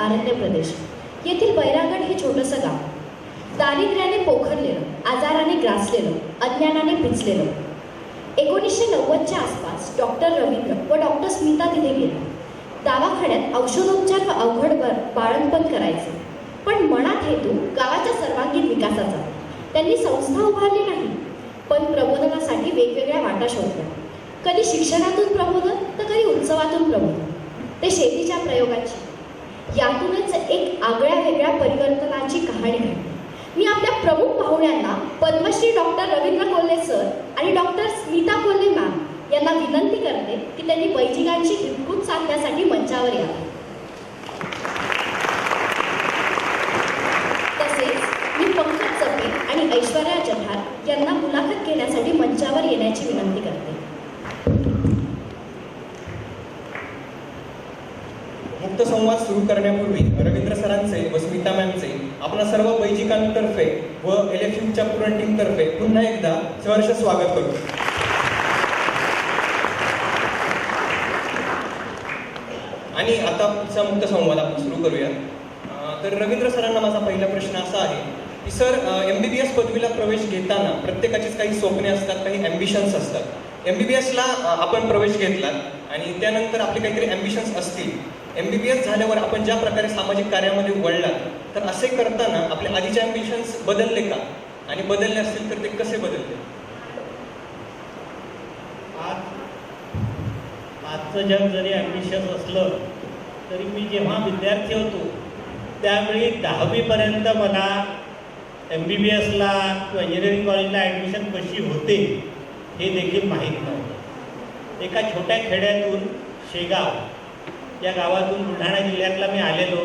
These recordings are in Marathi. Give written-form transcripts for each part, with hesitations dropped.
आरण्य प्रदेश. येथील बैरागड हे छोटंसं गाव. दारिद्र्याने पोखरलेलं, आजाराने ग्रासलेलं, अज्ञानाने पिचलेलं. 1990च्या आसपास डॉक्टर रवींद्र व डॉक्टर स्मिता तिथे गेले. दवाखान्यात औषधोपचार व अवघड बाळंतपण करायचे, पण मनात हेतू गावाच्या सर्वांगीण विकासाचा. त्यांनी संस्था उभारली नाही, पण प्रबोधनासाठी वेगवेगळ्या वाटा शोधल्या. कधी शिक्षणातून प्रबोधन तर कधी उत्सवातून प्रबोधन. ते शेतीच्या प्रयोगाची. यातूनच एक आगळ्या वेगळ्या परिवर्तनाची कहाणी घडली. मी आपल्या प्रमुख पाहुण्यांना पद्मश्री डॉक्टर रवींद्र कोल्हे सर आणि डॉक्टर स्मिता कोल्हे मॅम यांना विनंती करते की त्यांनी बैजिकांची हितगुज साधण्यासाठी मंचावर यावे. तसेच मी पंकज चपे आणि ऐश्वर्या जठार यांना मुलाखत घेण्यासाठी मंचावर येण्याची विनंती करते. मुक्त संवाद सुरू करण्यापूर्वी रवींद्र सरांचे व स्मिता मॅमचे आपल्या सर्व बैजिकांतर्फे व LFUच्या पूर्ण टीमतर्फे पुन्हा एकदा सहर्ष स्वागत करतो. आणि आता पुढचा मुक्त संवाद आपण सुरू करूया. तर रवींद्र सरांना माझा पहिला प्रश्न असा आहे की सर, MBBS पदवीला प्रवेश घेताना प्रत्येकाचीच काही स्वप्ने असतात, काही ॲम्बिशन्स असतात. MBBSला आपण प्रवेश घेतलात आणि त्यानंतर आपले काहीतरी ॲम्बिशन्स असतील. MBBS झाल्यावर आपण ज्या प्रकारे सामाजिक कार्यामध्ये वळलात, तर असे करताना आपले आधीचे ॲम्बिशन्स बदलले का? आणि बदलले असतील तर ते कसे बदलले? आजचं जग जरी ॲम्बिशियस असलं तरी मी जेव्हा विद्यार्थी होतो त्यावेळी 10वीपर्यंत मला MBBSला किंवा इंजिनिअरिंग कॉलेजला ॲडमिशन कशी होते हे देखील माहीत नव्हतं. एका छोट्या खेड्यातून, शेगाव या गावातून बुलढाणा जिल्ह्यातला मी आलेलो.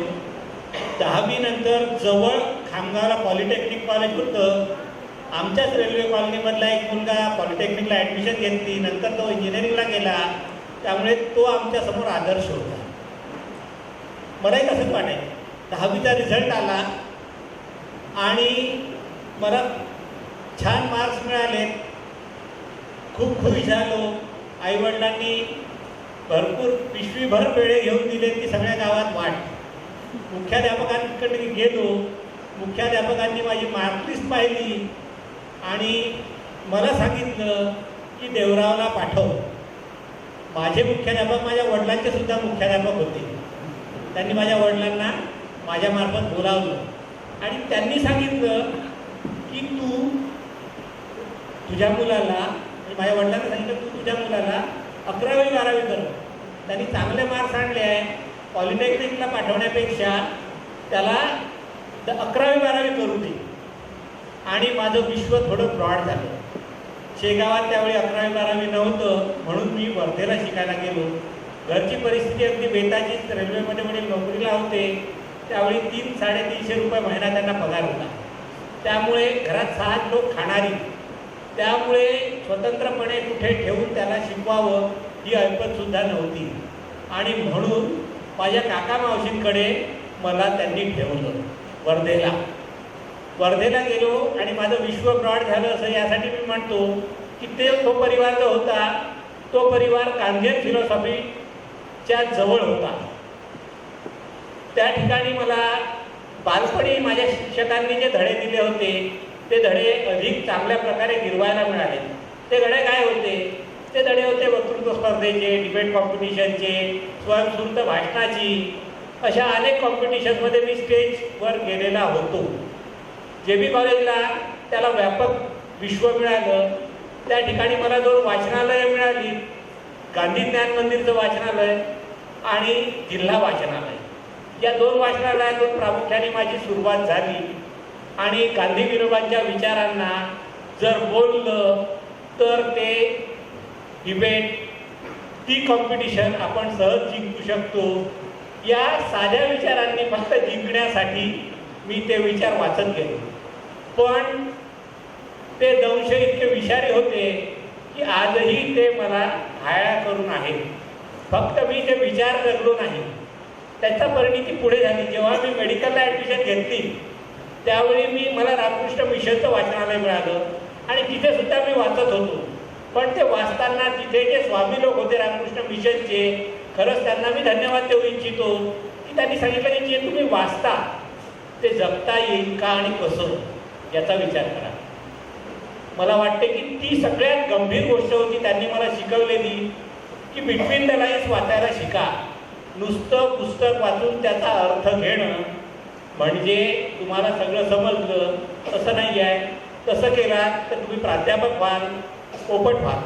10वी नंतर जवळ खामगावला पॉलिटेक्निक कॉलेज होतं. आमच्याच रेल्वे कॉलनीमधला एक मुलगा पॉलिटेक्निकला ॲडमिशन घेतली, नंतर तो इंजिनिअरिंगला गेला. त्यामुळे तो आमच्यासमोर आदर्श होता. मलाही तसंच वाटायचं. 10वीचा रिझल्ट आला आणि मला छान मार्क्स मिळाले. खूप खुश झालो. आईवडिलांनी भरपूर पिशवीभर पेढे घेऊन दिले. ती सगळ्या गावात वाट. मुख्याध्यापकांकडे गेलो. मुख्याध्यापकांनी माझी मार्कलिस्ट पाहिली आणि मला सांगितलं की देवरावला पाठव. माझे मुख्याध्यापक माझ्या वडिलांचे सुद्धा मुख्याध्यापक होते. त्यांनी माझ्या वडिलांना माझ्यामार्फत बोलावलं आणि त्यांनी सांगितलं की तू तुझ्या मुलाला, माझ्या वडिलांना सांगितलं तू तुझ्या मुलाला 11वी 12वी कर. त्यांनी चांगले मार्क्स आणले आहे. पॉलिटेक्निकला पाठवण्यापेक्षा त्याला 11वी 12वी करू दे. आणि माझं विश्व थोडं ब्रॉड झालं. शेगावात त्यावेळी 11वी 12वी नव्हतं, म्हणून मी वर्धेला शिकायला गेलो. घरची परिस्थिती अगदी बेताचीच. रेल्वेमध्ये वडील नोकरीला होते. त्यावेळी 300-350 रुपये महिना त्यांना पगार होता. त्यामुळे घरात 6 लोक खाणारी. त्यामुळे स्वतंत्रपणे कुठे ठेवून त्याला शिकवावं ही ऐपतसुद्धा नव्हती. आणि म्हणून माझ्या काका मावशींकडे मला त्यांनी ठेवलं वर्धेला. वर्धेला गेलो आणि माझं विश्व ब्रॉड झालं असं यासाठी मी म्हणतो की तो परिवार जो होता तो परिवार गांधीयन फिलॉसॉफीच्या जवळ होता. त्या ठिकाणी मला बालपणी माझ्या शिक्षकांनी जे धडे दिले होते ते धडे अधिक चांगल्या प्रकारे गिरवायला मिळाले. ते धडे काय होते? ते धडे होते वक्तृत्व स्पर्धेचे, डिबेट कॉम्पिटिशनचे, स्वयंस्फूर्त भाषणाची. अशा अनेक कॉम्पिटिशनमध्ये मी स्टेजवर गेलेला होतो. JB कॉलेजला त्याला व्यापक विश्व मिळालं. त्या ठिकाणी मला 2 वाचनालयं मिळाली. गांधी ज्ञान मंदिरचं वाचनालय आणि जिल्हा वाचनालय. या 2 वाचनालयातून प्रामुख्याने माझी सुरुवात झाली. आणि गांधी विनोबांच्या विचारांना जर बोललं तर ते डिबेट, ती कॉम्पिटिशन आपण सहज जिंकू शकतो. या साध्या विचारांनी फक्त जिंकण्यासाठी मी ते विचार वाचत गेलो. पण ते दंश इतके विषारी होते की आजही ते मला घाया करून आहेत. फक्त मी ते विचार जगलो नाही, त्याचा परिणिती पुढे झाली. जेव्हा मी मेडिकलला ॲडमिशन घेतली त्यावेळी मला रामकृष्ण मिशनचं वाचनालय मिळालं आणि तिथे सुद्धा मी वाचत होतो. पण ते वाचताना तिथे जे स्वामी लोक होते रामकृष्ण मिशनचे, खरंच त्यांना मी धन्यवाद देऊ इच्छितो की त्यांनी सांगितलं की जे तुम्ही वाचता ते जगता येईल का आणि कसं याचा विचार करा. मला वाटते की ती सगळ्यात गंभीर गोष्ट होती त्यांनी मला शिकवलेली, की बिटवीन द लाईन्स वाचायला शिका. नुसतं पुस्तक वाचून त्याचा अर्थ घेणं म्हणजे तुम्हाला सगळं समजलं तसं नाही आहे. तसं केलात तर तुम्ही प्राध्यापक व्हाल, पोपट व्हाल.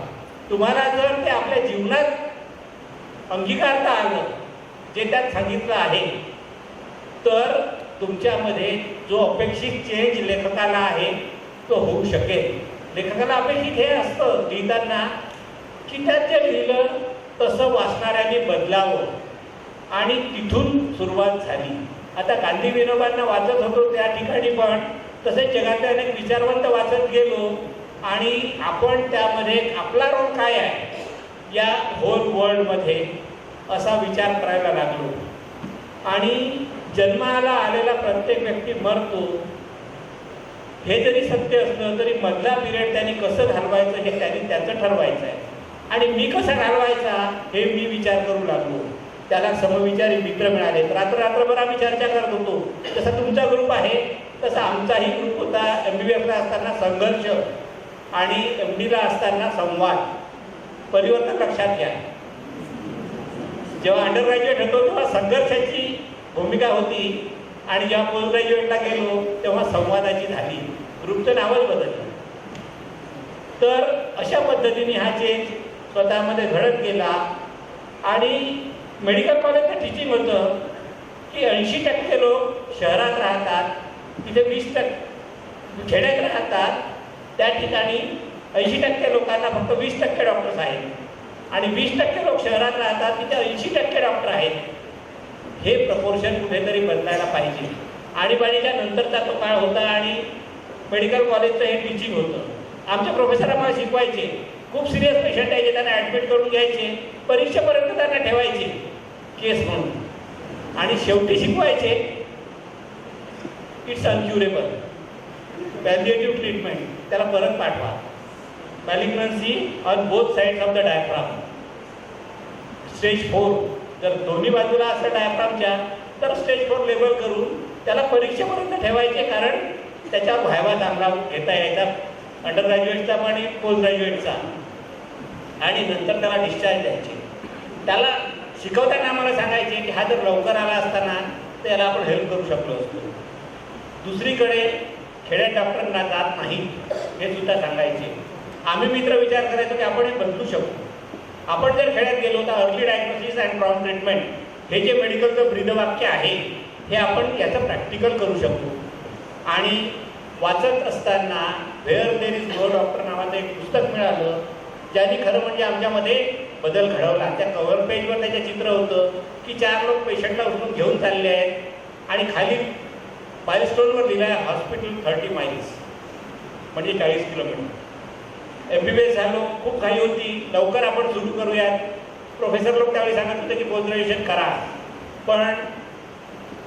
तुम्हाला जर ते आपल्या जीवनात अंगीकारता आलं जे त्यात सांगितलं आहे, तर तुमच्यामध्ये जो अपेक्षित चेंज लेखकाला आहे तो होऊ शकेल. लेखकाला अपेक्षित हे असतं लिहिताना की त्यात जे लिहिलं तसं वाचणाऱ्यांनी बदलावं आणि तिथून सुरुवात झाली. आता गांधी विनोबांना वाचत होतो त्या ठिकाणी पण तसेच जगातले अनेक विचारवंत वाचत गेलो आणि आपण त्यामध्ये आपला रोल काय आहे या होल वर्ल्डमध्ये असा विचार करायला लागलो. आणि जन्माला आलेला प्रत्येक व्यक्ती मरतो हे जरी सत्य असलं तरी मधला पिरियड त्यांनी कसं घालवायचं हे त्यांनी त्याचं ठरवायचं आहे. आणि मी कसा घालवायचा हे मी विचार करू लागलो. त्याला समविचारी मित्र मिळाले. रात्रभर आम्ही चर्चा करत होतो. जसा तुमचा ग्रुप आहे तसा आमचाही ग्रुप होता. MBBSला असताना संघर्ष आणि MDला असताना संवाद. परिवर्तन लक्षात घ्या. जेव्हा अंडर ग्रॅज्युएट होतो तेव्हा संघर्षाची भूमिका होती आणि जेव्हा पोस्ट ग्रॅज्युएटला गेलो तेव्हा संवादाची झाली. ग्रुपचं नावच बदललं. तर अशा पद्धतीने हा चेंज स्वतःमध्ये घडत गेला. आणि मेडिकल कॉलेजचं टीचिंग होतं की 80% लोक शहरात राहतात, तिथे 20% खेड्यात राहतात. त्या ठिकाणी 80% लोकांना फक्त 20% डॉक्टर्स आहेत आणि 20% लोक शहरात राहतात, तिथे 80% डॉक्टर आहेत. हे प्रपोर्शन कुठेतरी बदलायला पाहिजे. आणीबाणीच्या नंतरचा तो काळ होता आणि मेडिकल कॉलेजचं हे टीचिंग होतं. आमचे प्रोफेसर आम्हाला शिकवायचे. खूप सिरियस पेशंट यायचे, त्यांना ॲडमिट करून घ्यायचे, परीक्षेपर्यंत त्यांना ठेवायचे केस म्हणून आणि शेवटी शिकवायचे इट्स अनक्युरेबल, पॅलिएटिव्ह ट्रीटमेंट, त्याला परत पाठवा. Malignancy on both sides of the diaphragm, stage 4. जर दोन्ही बाजूला असं डायफ्रामच्या तर स्टेज 4 लेवल करून त्याला परीक्षेपर्यंत ठेवायचे, कारण त्याच्या व्हायवा चांगला घेता यायचा अंडर ग्रॅज्युएटचा पण आणि पोस्ट ग्रॅज्युएटचा. आणि नंतर त्याला डिस्चार्ज द्यायचे. त्याला शिकवताना आम्हाला सांगायचे की हा जर लवकर आला असताना त्याला आपण हेल्प करू शकलो असतो. दुसरीकडे खेड्यात डॉक्टरांना जात नाही हे सुद्धा सांगायचे. आम्ही मित्र विचार करायचो की आपण हे बदलू शकतो. आपण जर खेड्यात गेलो तर early diagnosis and prompt treatment हे जे मेडिकलचं ब्रीदवाक्य आहे हे आपण याचं प्रॅक्टिकल करू शकतो. आणि वाचत असताना where there is no doctor नावाचं एक पुस्तक मिळालं ज्यांनी खरं म्हणजे आमच्यामध्ये बदल घडवला. त्या कव्हर पेजवर त्याचं चित्र होतं की 4 लोक पेशंटला उचलून घेऊन चालले आहेत आणि खाली माइलस्टोनवर लिहिलं आहे हॉस्पिटल 30 miles म्हणजे 40 किलोमीटर. MBBS झालो, खूप घाई होती, लवकर आपण सुरू करूयात. प्रोफेसर लोक त्यावेळी सांगत होते की पोस्ट ग्रॅज्युएशन करा, पण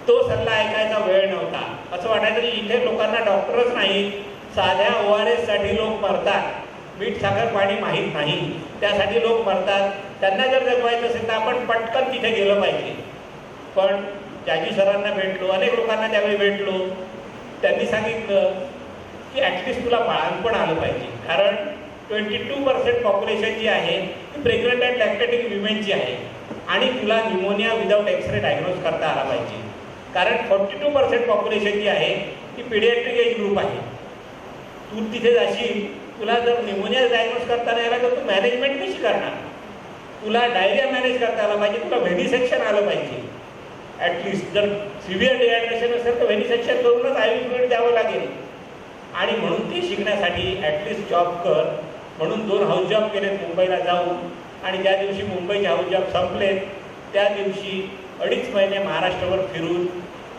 तो सल्ला ऐकायचा वेळ नव्हता. असं वाटायचं की इथे लोकांना डॉक्टरच नाही, साध्या ORS साठी लोक मरतात, मीठ साखर पाणी माहीत नाही त्यासाठी लोक मरतात. त्यांना जर जगवायचं असेल तर आपण पटकन तिथे गेलं पाहिजे. पण जाजी सरांना भेटलो, अनेक लोकांना त्यावेळी भेटलो. त्यांनी सांगितलं की ॲटलिस्ट तुला बाळंतपण आलं पाहिजे, कारण 22% पॉप्युलेशन जी आहे ती प्रेग्नंट अँड लॅक्टेटिंग विमेनची आहे आणि तुला न्यूमोनिया विदाऊट एक्सरे डायग्नोज करता आला पाहिजे, कारण 42% पॉप्युलेशन जी आहे ती पिडियाट्रिक एज ग्रुप आहे. तू तिथे जाशील, तुला जर न्यूमोनिया डायग्नोज करता नाही आला तर तू मॅनेजमेंट कशी करणार? तुला डायरिया मॅनेज करता आला पाहिजे, तुला व्हेनिसेक्शन आलं पाहिजे. ॲटलिस्ट जर सिव्हिअर डिहायड्रेशन असेल तर व्हेनिसेक्शन करूनच IV फ्लुइड द्यावं लागेल. आणि म्हणून ते शिकण्यासाठी ॲटलिस्ट जॉब कर म्हणून 2 हाऊस जॉब केलेत मुंबईला जाऊन. आणि ज्या दिवशी मुंबईचे हाऊस जॉब संपलेत त्या दिवशी 2.5 महिने महाराष्ट्रावर फिरून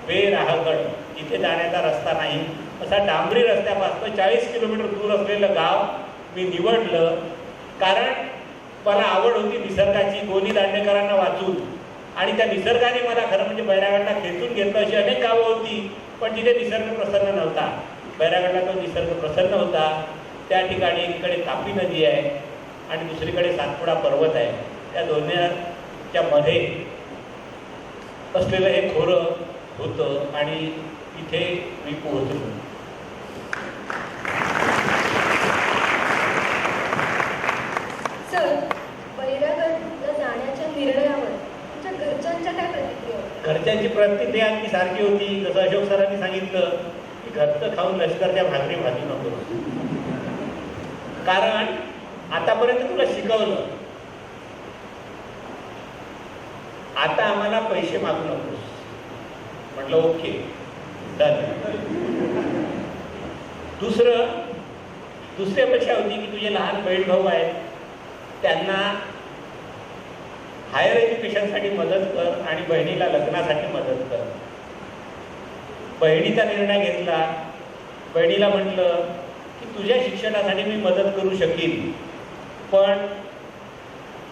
वेराहगड इथे जाण्याचा रस्ता नाही असा डांबरी रस्त्यापासून 40 किलोमीटर दूर असलेलं गाव मी निवडलं, कारण मला आवड होती निसर्गाची. गोनी दांडेकरांना वाचून आणि त्या निसर्गाने मला खरं म्हणजे बैरागडला खेचून घेतलं. अशी अनेक गावं होती पण तिथे निसर्ग प्रसन्न नव्हता. बैरागडला तो निसर्ग प्रसन्न होता. त्या ठिकाणी एकीकडे तापी नदी आहे आणि दुसरीकडे सातपुडा पर्वत आहे. त्या दोन्हीच्या मध्ये असलेलं हे खोरं होतं आणि इथे मी पोहोचलो. सर, बैरागडला जाण्याच्या निर्णयावर तुमच्या घरच्यांच्या काय प्रतिक्रिया होत्या? घरच्यांची प्रतिक्रिया अगदी सारखी होती. जसं अशोक सरांनी सांगितलं की घरचं खाऊन लष्करच्या भाकरी भाजी नको, कारण आतापर्यंत तुला शिकवलं, आता आम्हाला पैसे मागू नकोस. म्हटलं ओके, डन. दुसरी अपेक्षा होती की तुझे लहान बहीण भाऊ आहेत, त्यांना हायर एज्युकेशनसाठी मदत कर आणि बहिणीला लग्नासाठी मदत कर. बहिणीचा निर्णय घेतला. बहिणीला म्हटलं की तुझ्या शिक्षणासाठी मी मदत करू शकीन, पण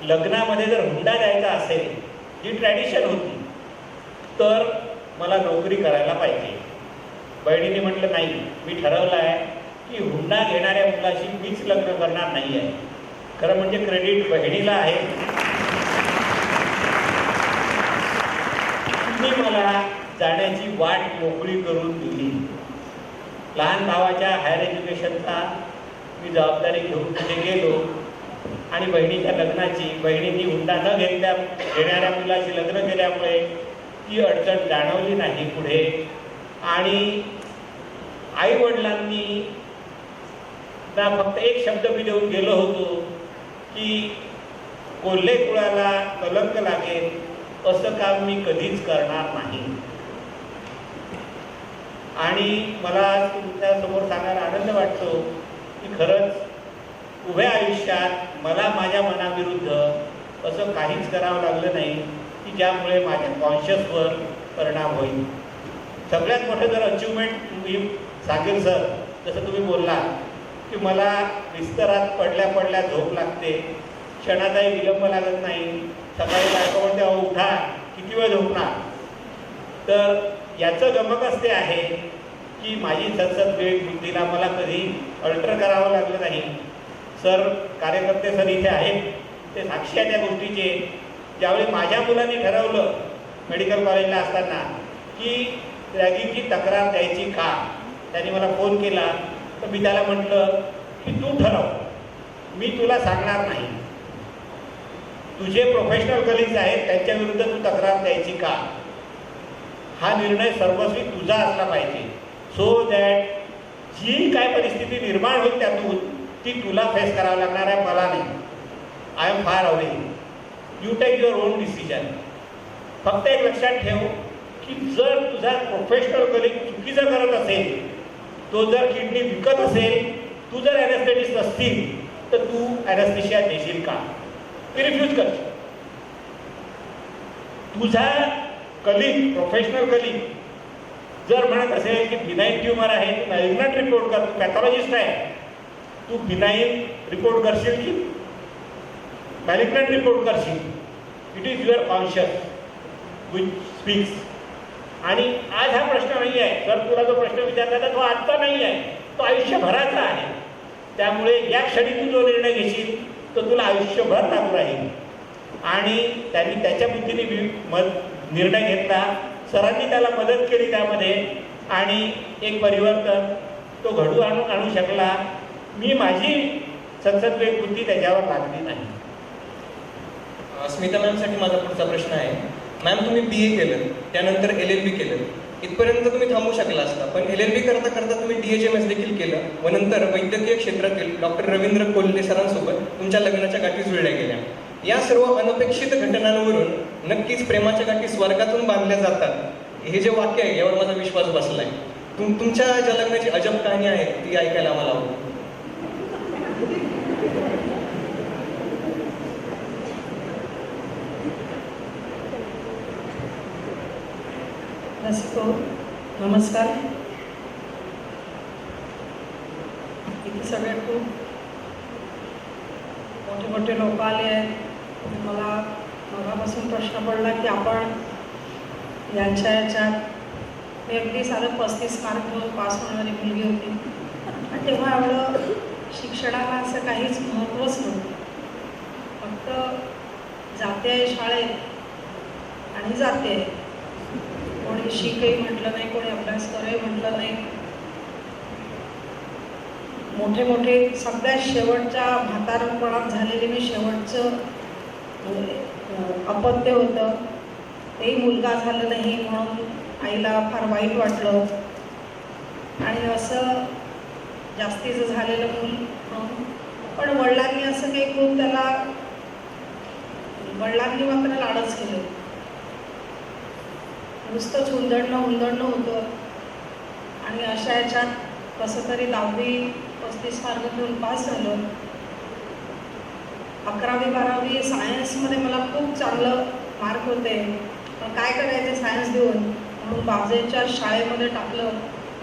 लग्नामध्ये जर हुंडा द्यायचा असेल, जी ट्रॅडिशन होती, तर मला नोकरी करायला पाहिजे. बहिणीने म्हटलं नाही, मी ठरवलं आहे की हुंडा घेणाऱ्या मुलाशी मीच लग्न करणार नाही आहे. खरं म्हणजे क्रेडिट बहिणीला आहे. तुम्ही मला जाण्याची वाट मोकळी करून दिली. लहान भावाच्या हायर एज्युकेशनचा मी जबाबदारी घेऊन तिथे गेलो आणि बहिणीच्या लग्नाची, बहिणींनी हुंडा न घेणाऱ्या मुलाशी लग्न केल्यामुळे ती अडचण जाणवली नाही पुढे. आणि आई वडिलांनी ना फक्त एक शब्द मी देऊन गेलो होतो की कोल्हे कुळाला कलंक लागेल असं काम मी कधीच करणार नाही. आणि मला तुमच्या समोर सांगायला आनंद वाटतो की खरंच उभ्या आयुष्यात मला माझ्या मनाविरुद्ध असं काहीच करावं लागलं नाही की ज्यामुळे माझ्या कॉन्शियसवर परिणाम होईल. सगळ्यात मोठं जर अचिव्हमेंट मी सांगेल सर, जसं तुम्ही बोलला की मला बिस्तरात पडल्या पडल्या झोप लागते, क्षणाचाही विलंब लागत नाही, सकाळी बायको म्हणते अहो उठा, किती वेळ झोपणार. तर याचं गमकच ते आहे की माझी सतत वेळ बुद्धीला मला कधी अल्टर करावं लागलं नाही. सर, कार्यकर्ते सर इथे आहेत, ते साक्षी आहे त्या गोष्टीचे. ज्यावेळी माझ्या मुलांनी ठरवलं मेडिकल कॉलेजला असताना की रॅगिंगची तक्रार द्यायची का, त्यांनी मला फोन केला, तर मी त्याला म्हटलं की तू ठरव, मी तुला सांगणार नाही. तुझे प्रोफेशनल कलिग्स आहेत, त्यांच्याविरुद्ध तू तक्रार द्यायची का, हा निर्णय सर्वस्वी तुझा असला पाहिजे. सो दॅट जी काय परिस्थिती निर्माण होईल त्यातून ती तुला फेस करावं लागणार आहे, मला नाही. I am far away. You take your own decision. फक्त एक लक्षात ठेव की जर तुझा प्रोफेशनल कलिग चुकीचं करत असेल, तो जर किडनी विकत असेल, तू जर ॲनेस्थेटिस्ट असतील, तर तू ॲनेस्थेशिया देशील का? ती रिफ्यूज करशील. तुझा कलिग, प्रोफेशनल कलिग जर म्हणत असेल की बिनाईन ट्युमर आहे, तू मॅलिग्नंट रिपोर्ट कर, तू पॅथॉलॉजिस्ट आहे, तू बिनाईन रिपोर्ट करशील की मॅलिग्नंट रिपोर्ट करशील? It is your conscious which speaks. आणि आज हा प्रश्न नाही आहे. जर तुला जो प्रश्न विचारला तर तो आजचा नाही आहे, तो आयुष्यभराचा आहे. त्यामुळे या क्षणी तू जो निर्णय घेशील तो तुला आयुष्यभर लागू राहील. आणि त्यांनी त्याच्या बुद्धीने निर्णय घेतला. सरांनी त्याला मदत केली त्यामध्ये आणि एक परिवर्तन तो घडू आणू शकला. मी माझी संसदवेग बुद्धी त्याच्यावर लागली नाही. स्मिता मॅमसाठी माझा पुढचा प्रश्न आहे. मॅम, तुम्ही BA केलं, त्यानंतर LLB केलं, इथपर्यंत तुम्ही थांबू शकला असता, पण LLB करता करता तुम्ही DHMS देखील केलं व नंतर वैद्यकीय क्षेत्रातील डॉक्टर रवींद्र कोल्हे सरांसोबत तुमच्या लग्नाच्या गाठी जुळल्या गेल्या. या सर्व अनपेक्षित घटनांवरून नक्कीच प्रेमाच्या गाठी स्वर्गातून बांधल्या जातात हे जे वाक्य आहे यावर माझा विश्वास बसलाय. तुमच्या ज्या लग्नाची अजब कहाणी आहे ती ऐकायला आम्हाला आवडेल. रसिको, नमस्कार. इथे सगळे खूप मोठे मोठे लोक आले आहेत. मला मगापासून प्रश्न पडला की आपण यांच्या याच्यात मी अगदी साधं 35 मार्क घेऊन पास होणारी मुलगी होती. आणि तेव्हा एवढं शिक्षणाला असं काहीच महत्त्वच नव्हतं. फक्त जाते आहे शाळेत आणि जाते. कोणी शिकही म्हटलं नाही, कोणी अभ्यास करही म्हटलं नाही. मोठे मोठे सगळ्यात शेवटच्या म्हातारपणात झालेले मी शेवटचं अपत्य होतं, तेही मुलगा झालं नाही म्हणून आईला फार वाईट वाटलं. आणि असं जास्तीचं झालेलं मूल म्हणून, पण वडिलांनी असं काही खूप त्याला, वडिलांनी मात्र लाडच केलं. नुसतंच हुंदडणं होतं. आणि अशा याच्यात कसं तरी 10वी 35 मार्क घेऊन पास झालं. 11वी 12वी सायन्समध्ये मला खूप चांगलं मार्क होते, पण काय करायचं सायन्स देऊन, म्हणून बाजेच्या शाळेमध्ये टाकलं.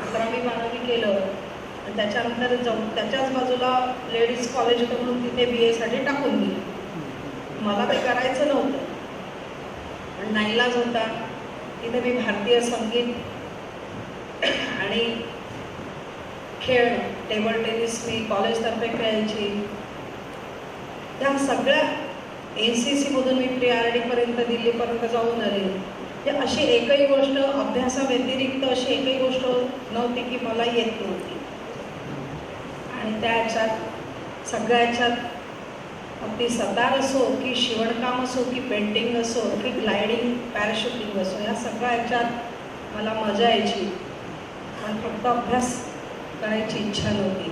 11वी 12वी केलं आणि त्याच्यानंतर त्याच्याच बाजूला लेडीज कॉलेज करून तिथे BA साठी टाकून दिलं. मला ते करायचं नव्हतं, पण नाईलाज होता. तिथे मी भारतीय संगीत आणि खेळ, टेबल टेनिस मी कॉलेजतर्फे खेळायची. त्या सगळ्या NCC मधून मी PRD पर्यंत दिल्लीपर्यंत जाऊन आले. म्हणजे अशी एकही गोष्ट अभ्यासाव्यतिरिक्त अशी एकही गोष्ट नव्हती की मला येत नव्हती. आणि त्या ह्याच्यात सगळ्या ह्याच्यात अगदी सतार असो की शिवणकाम असो की पेंटिंग असो की ग्लायडिंग पॅराशूटिंग असो, या सगळ्या ह्याच्यात मला मजा यायची, पण फक्त अभ्यास करायची इच्छा नव्हती.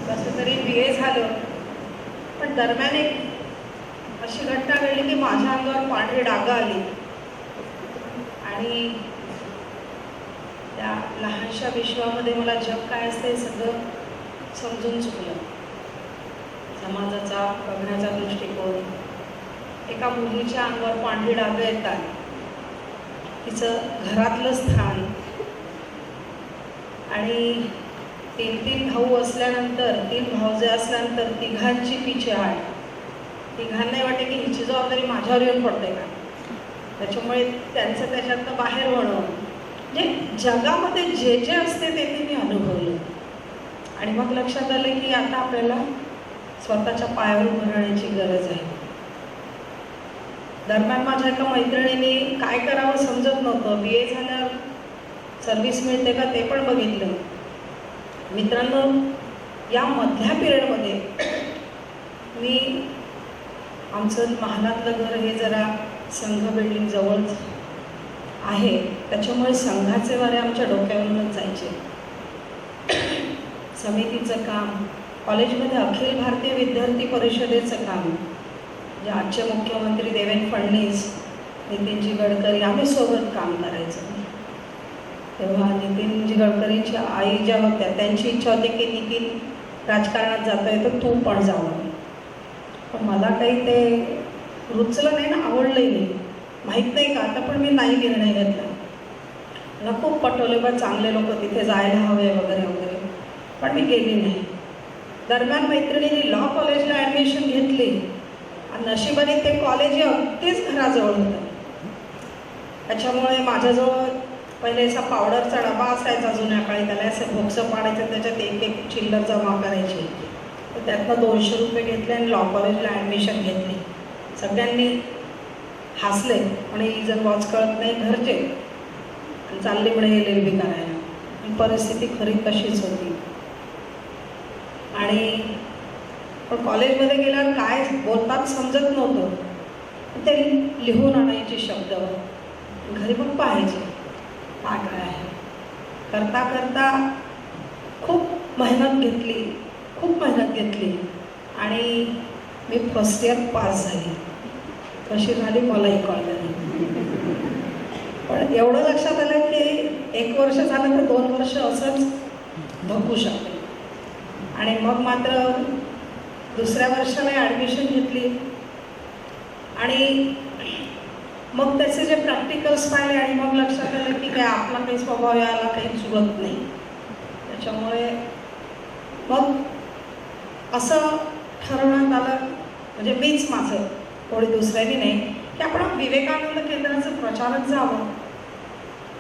कसं तरी BA झालं, पण दरम्यान एक अशी घटना घडली की माझ्या अंगावर पांढरी डागं आली आणि त्या लहानशा विश्वामध्ये मला जग काय असतं हे सगळं समजून चुकलं. समाजाचा बघण्याचा दृष्टिकोन, एका मुलीच्या अंगावर पांढरी डागं येतात, तिचं घरातलं स्थान, आणि 3 भाऊ असल्यानंतर, 3 भावजे असल्यानंतर तिघांची पिछेहाट. तिघांनाही वाटे की हिची जबाबदारी माझ्यावर येऊन पडते का, त्याच्यामुळे त्यांचं त्याच्यातनं बाहेर होणं. म्हणजे जगामध्ये जे जे असते ते मी अनुभवलं. आणि मग लक्षात आलं की आता आपल्याला स्वतःच्या पायावर उभं राहण्याची गरज आहे. दरम्यान माझ्या एका मैत्रिणीने काय करावं समजत नव्हतं. BA झाल्यावर सर्व्हिस मिळते का ते पण बघितलं. मित्रांनो, या मधल्या पिरियडमध्ये मी, आमचं महालातलं घर हे जरा संघ बिल्डिंग जवळच आहे, त्याच्यामुळे संघाचे वारे आमच्या डोक्यावरूनच जायचे. समितीचं काम, कॉलेजमध्ये अखिल भारतीय विद्यार्थी परिषदेचं काम, जे आजचे मुख्यमंत्री देवेंद्र फडणवीस, नितीनजी गडकरी, आम्ही सोबत काम करायचं. तेव्हा नितीनजी गडकरींच्या आई ज्या होत्या त्यांची इच्छा होती की नितीन राजकारणात जातोय तर तू पण जावं, पण मला काही ते रुचलं नाही ना, आवडलंही नाही. माहीत नाही का आता, पण मी नाही निर्णय घेतला. मला खूप पटवले बा चांगले लोक तिथे जायला हवे वगैरे वगैरे, पण मी गेली नाही. दरम्यान मैत्रिणींनी लॉ कॉलेजला ॲडमिशन घेतली आणि नशिबाने ते कॉलेज अगदीच घराजवळ होतं. त्याच्यामुळे माझ्याजवळ पहिले असा पावडरचा डबा असायचा जुन्या काळी, त्याला असं भोक्सं पाडायचं, त्याच्यात एक चिल्लर जमा करायची. तर त्यातनं 200 रुपये घेतले आणि लॉ कॉलेजला ॲडमिशन घेतली. सगळ्यांनी हसले, म्हणे ही जर वॉच कळत नाही घरचे, आणि चालले म्हणे LLB करायला. ही परिस्थिती खरी तशीच होती. आणि पण कॉलेजमध्ये गेल्यावर काय बोलतात समजत नव्हतं, ते लिहून आणायचे शब्द, घरी पण पाहायचे काय आहे. करता करता खूप मेहनत घेतली आणि मी फर्स्ट इयर पास झाली. कशी झाली मलाही कळलं नाही, पण एवढं लक्षात आलं की 1 वर्ष झालं तर 2 वर्ष असंच धकू शकते. आणि मग मात्र दुसऱ्या वर्षाला ॲडमिशन घेतली आणि मग त्याचे जे प्रॅक्टिकल्स पाहिले आणि मग लक्षात आलं की काय आपला काही स्वभाव याला काही चुकत नाही. त्याच्यामुळे मग असं ठरवण्यात आलं, म्हणजे मीच माझं, कोणी दुसऱ्याने नाही, की आपण विवेकानंद केंद्राचं प्रचारक जावं.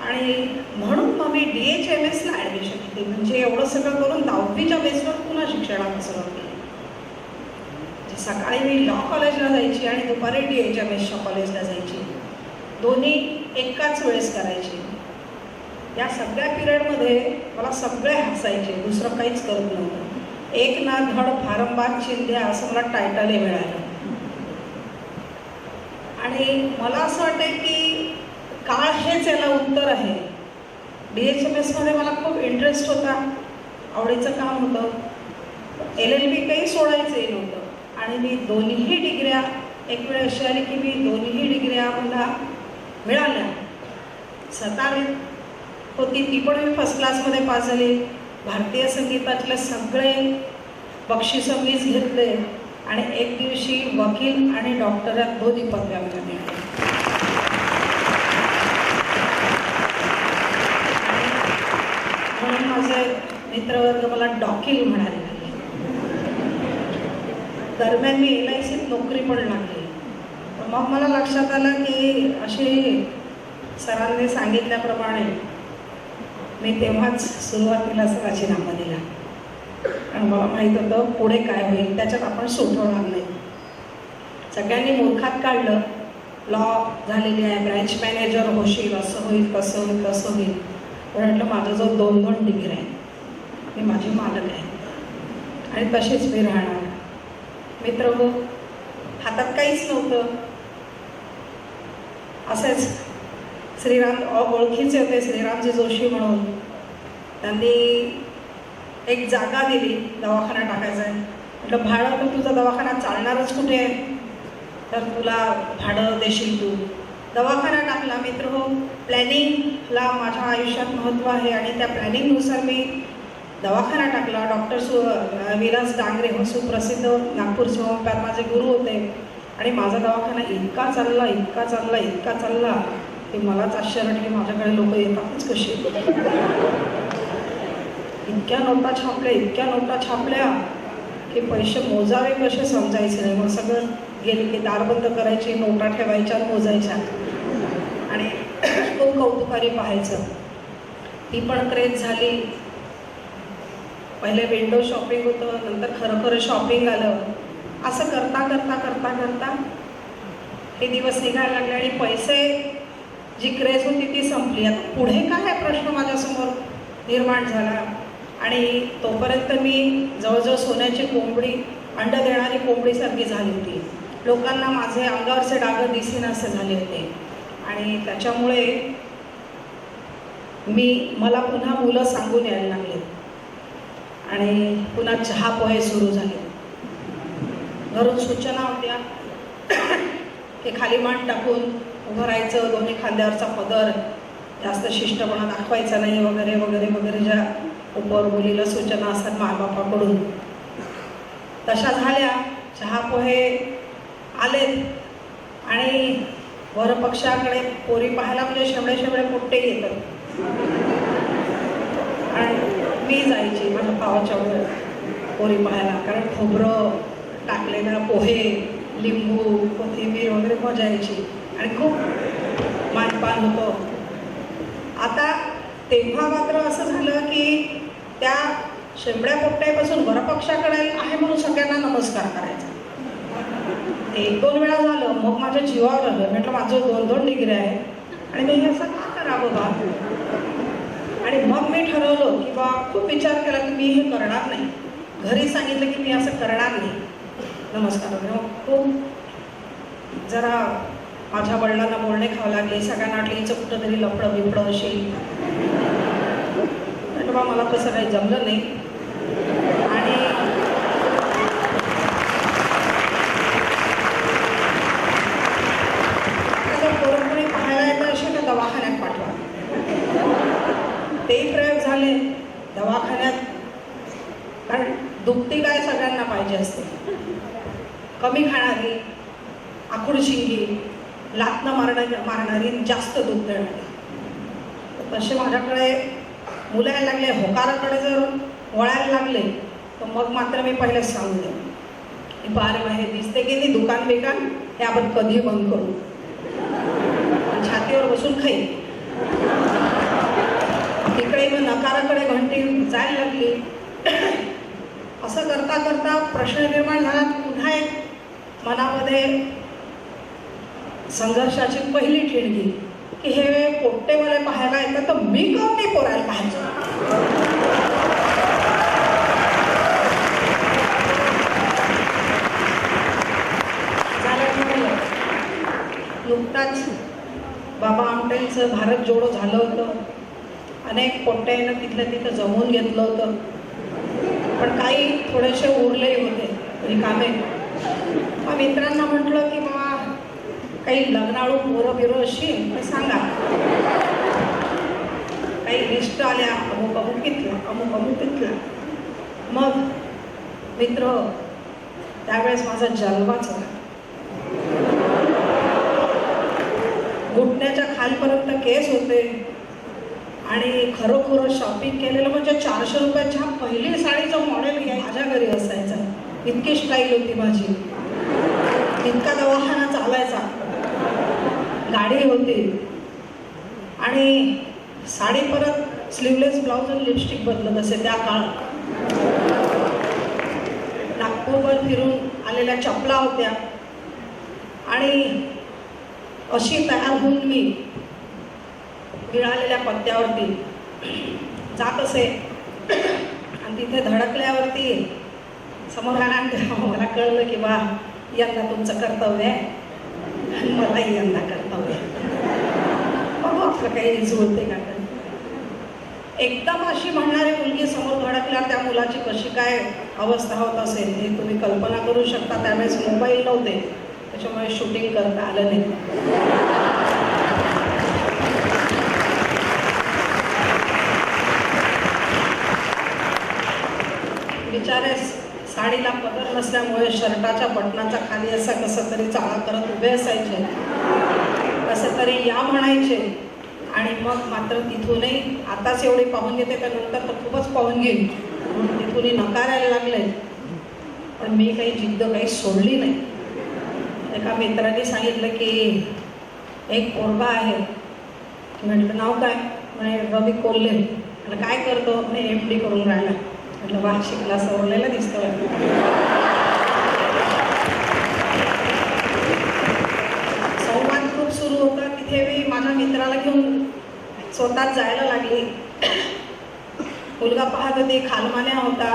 आणि म्हणून मग मी DHMSला ॲडमिशन घेतली. म्हणजे एवढं सगळं करून 10वीच्या बेसवर पुन्हा शिक्षणाला सुरुवात केली. सकाळी मी लॉ कॉलेजला जायची आणि दुपारी DHMSच्या कॉलेजला जायची. दोन्ही एकाच वेळेस करायची. या सगळ्या पिरियडमध्ये मला सगळे हसायचे, दुसरं काहीच करत नव्हतं. एक ना धड फारंबार चिंध्या असं मला टायटलही मिळालं. आणि मला असं वाटतं की काळ हेच याला उत्तर आहे. DHMSमध्ये मला खूप इंटरेस्ट होता, आवडीचं काम होतं. LLB काही सोडायचंही नव्हतं आणि मी दोन्हीही डिग्र्या, एक वेळ अशी आली की मी दोन्हीही डिग्र्या मला मिळाल्या. 17वी होती ती पण मी फर्स्ट क्लासमध्ये पास झाली. भारतीय संगीतातले सगळे बक्षिसं मीच घेतले आणि एक दिवशी वकील आणि डॉक्टर या दोन्ही पदव्या मला मिळाल्या. म्हणून माझे मित्रवर्ग मला डॉकील म्हणाले. दरम्यान मी LICत नोकरी पण लागली. मग मला लक्षात आलं की अशी सरांनी सांगितल्याप्रमाणे मी तेव्हाच सुरुवातीलाच राजीनामा दिला. कारण मला माहीत होतं पुढे काय होईल, त्याच्यात आपण सुटवणार नाही. सगळ्यांनी मूर्खात काढलं. लॉ झालेली आहे, ब्रँच मॅनेजर होशील, असं होईल, कसं होईल, कसं होईल. पण म्हटलं माझं जो 2 डिग्री आहे, मी माझी मालक आहे आणि तशीच मी राहणार. मित्र हो, हातात काहीच नव्हतं. असेच श्रीराम ओळखीचे होते, श्रीरामजी जोशी म्हणून. त्यांनी एक जागा दिली, दवाखाना टाकायचा आहे. म्हटलं भाडं तर तुझा दवाखाना चालणारच कुठे आहे, तर तुला भाडं देशील तू. दवाखाना टाकला. मित्र हो, प्लॅनिंगला माझ्या आयुष्यात महत्त्व आहे आणि त्या प्लॅनिंगनुसार मी दवाखाना टाकला. डॉक्टर विलास डांगरे हो, सुप्रसिद्ध नागपूरचे होमपॅथ माझे गुरु होते. आणि माझा दवाखाना इतका चालला, इतका चालला, इतका चालला की मलाच आश्चर्य की माझ्याकडे लोक येतातच कशी. इतक्या नोटा छापल्या, इतक्या नोटा छापल्या की पैसे मोजावे कसे समजायचे नाही. मग सगळं गेले की दारबंद करायची, नोटा ठेवायच्या, मोजायच्या आणि खूप कौतुकाने पाहायचं. ती पण क्रेज झाली. पहिले विंडो शॉपिंग होतं, नंतर खरं खरं शॉपिंग आलं. असं करता करता करता करता हे दिवस निघायला लागले आणि पैसे जी क्रेज होती ती संपली. आता पुढे काय आहे प्रश्न माझ्यासमोर निर्माण झाला. आणि तोपर्यंत मी जवळजवळ सोन्याची कोंबडी, अंड देणारी कोंबडीसारखी झाली होती. लोकांना माझे अंगावरचे डाग दिसेनासे झाले होते आणि त्याच्यामुळे मला पुन्हा मुलं सांगून यायला लागले आणि पुन्हा चहा पोहे सुरू झाले. घरून सूचना होत्या की खाली मान टाकून उभं राहायचं, दोन्ही खांद्यावरचा पदर, जास्त शिष्टपणा दाखवायचा नाही वगैरे वगैरे वगैरे, ज्या उपवर मुलीला सूचना असतात मायबापाकडून तशा झाल्या. चहा पोहे आलेत आणि वरपक्षाकडे पोरी पाहायला म्हणजे शेवडे शेवडे पोट्टे येतात आणि मी जायची माझ्या पावाच्या वर पोरी पाहायला. कारण खोबरं टाकलेलं पोहे, लिंबू, कोथिंबीर वगैरे मजा यायची आणि खूप मानपान होतं. आता तेव्हा मात्र असं झालं की त्या शेंबड्या पोट्ट्यापासून वरपक्षाकडे आहे म्हणून सगळ्यांना नमस्कार करायचा. 1-2 वेळा झालं, मग माझ्या जीवावर आलं. म्हटलं माझं 2-2 डिग्री आहे आणि मी हे असं का करावं बा. आणि मग मी ठरवलं की बा, खूप विचार केला की मी हे करणार नाही. घरी सांगितलं की मी असं करणार नाही नमस्कार वगैरे. मग खूप जरा माझ्या वडिलांना बोलणे खावं लागले. सगळ्यांना वाटलं हिचं कुठं तरी लफडं बिफडं असेल. म्हटलं बा मला तसं काही जमलं नाही. आणि पोरपुरी पाहायला येतं असे तर दवाखान्यात पाठवा. तेही प्रयोग झाले दवाखान्यात. कारण दुखती काय सगळ्यांना पाहिजे असते. कमी खाणारी, आखूड शिंगी, लातनं मारणारी, जास्त दूध देणारी. तसे माझ्याकडे मुलं यायला लागले. होकाराकडे जर वळायला लागले तर मग मात्र मी पहिलेच सांगून दे की बारे हे दिसते की नाही दुकान बिकान हे आपण कधी बंद करू. छातीवर बसून खाईल. तिकडे मग नकाराकडे घंटी जायला लागली. असं करता करता प्रश्न निर्माण झाला. पुन्हा एक मनामध्ये संघर्षाची पहिली ठिणगी की हे पोट्टेवाले पाहायला येतात तर मी काऊन नाही पोरायला पाहायचं. झालं ठरलं. नुकताच बाबा आमटेंचं भारत जोडो झालं होतं. अनेक पोट्ट्यानं तिथलं तिथं जमवून घेतलं होतं, पण काही थोडेसे उरलेही होते रिकामे. मग मित्रांना म्हटलं की बाबा काही लग्नाळू पोरं बिरं असशील तर सांगा. काही लिस्ट आल्या, अमुक अमुक तिथला, अमुक अमुक तिथला. मग मित्र, त्यावेळेस माझा जन्माच होता. घुटण्याच्या खालपर्यंत केस होते आणि खरोखर शॉपिंग केलेलं म्हणजे 400 रुपयाच्या पहिली साडीचं मॉडेल माझ्या घरी असायचं. इतकी स्टाईल होती माझी, इतका दवाखाना चालायचा, गाडी होती आणि साडी परत स्लीवलेस ब्लाऊज आणि लिपस्टिक बदलत असे त्या काळात. नागपूरवर फिरून आलेल्या चपला होत्या आणि अशी तयार होऊन मी गिळालेल्या पत्त्यावरती जात असे आणि तिथे धडकल्यावरती समोर आला. मला कळलं की बा यंदा तुमचं कर्तव्य आहे आणि मलाही यंदा कर्तव्य आहे. बघू आपलं काही जुळते का. एकदम अशी म्हणणारी मुलगी समोर धडकल्यावर त्या मुलाची कशी काय अवस्था होत असेल हे तुम्ही कल्पना करू शकता. त्यावेळेस मोबाईल नव्हते, त्याच्यामुळे शूटिंग करता आलं नाही. बिचारे साडीला पदर नसल्यामुळे शर्टाच्या बटनाच्या खाली असा कसं तरी चाळा करत उभे असायचे, कसं तरी या म्हणायचे आणि मग मात्र तिथूनही आताच एवढी पाहून घेते तर नंतर तर खूपच पाहून घेईन म्हणून तिथूनही नकारायला लागले. पण मी काही जिद्द काही सोडली नाही. एका मित्राने सांगितलं की एक पोरगा आहे. म्हटलं नाव काय? म्हणे रवी कोल्हे. म्हटलं काय करतो? म्हणे MD करून राहिला. म्हटलं वा, शिकला सवरलेला दिसतो. संवाद खूप सुरू होता. तिथे मी माझ्या मित्राला घेऊन स्वतःच जायला लागली. मुलगा पाहत होते, खालमान्या होता,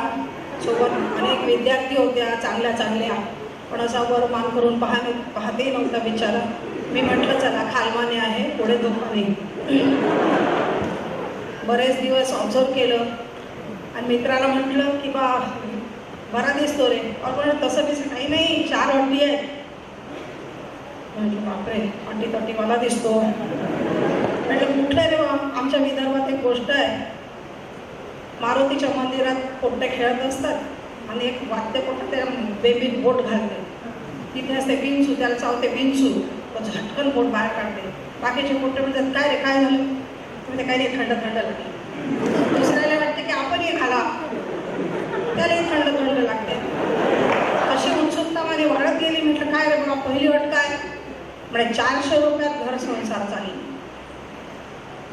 सोबत अनेक विद्यार्थी होत्या चांगल्या चांगल्या, पण असा वर मान करून पाहतही नव्हता बिचारा. मी म्हटलं चला खालमाने आहे, पुढे धोका नाही. बरेच दिवस ऑब्झर्व केलं आणि मित्राला म्हटलं की बा बरा दिसतो रे. पण तसं दिसत काही नाही, 4 अड्डी आहे. म्हटलं बापरे, अड्डी तड्डी मला दिसतो. म्हटलं कुठलं रे बा? आमच्या विदर्भात एक गोष्ट आहे, मारुतीच्या मंदिरात पोट्टे खेळत असतात आणि एक वाद्य पोट्ट त्या बेबीत बोट घालते. तिथे असते बिनसू, त्याला चावते बिनसू, तो झटकन बोट बाहेर काढते. बाकीचे पोट्टे म्हणतात काय रे काय झालं? म्हणजे काही नाही, थंड थंड लागते. दुसऱ्याला वाटते की आपणही घाला, त्यालाही थंड थंड लागते. अशी उत्सुकता माझी वाढत गेली. म्हटलं काय रे बाबा, पहिली अट काय? म्हणजे 400 रुपयात घर संसार चालेल.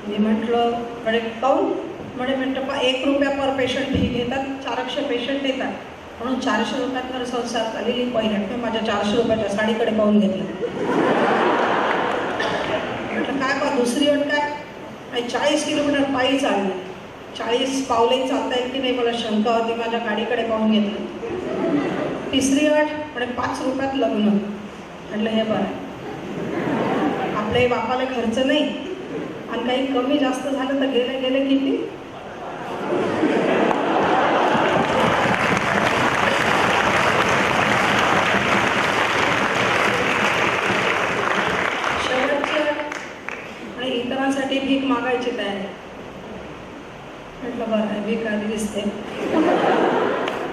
मी म्हटलं म्हणजे काऊन? म्हटलं 1 रुपया पर पेशंट फी घेतात, 400 पेशंट येतात, म्हणून 400 रुपयात घर संसार चालेल. पहिल्या माझ्या 400 रुपयाच्या साडीकडे पाहून घेतलं. म्हटलं काय बा दुसरी अट काय? 40 किलोमीटर पायी चालली. 40 पावले चालता येईल की नाही मला शंका होती. माझ्या गाडीकडे पाहून घेतलं. तिसरी अट म्हणजे 5 रुपयात लग्न. म्हटलं हे बरं, आपल्याही बापाला खर्च नाही आणि काही कमी जास्त झालं तर गेले गेले किती. शेवटची अट आणि इतरांसाठी भीक मागायची तयारी. म्हटलं बरं आहे, भीक आधी दिसते.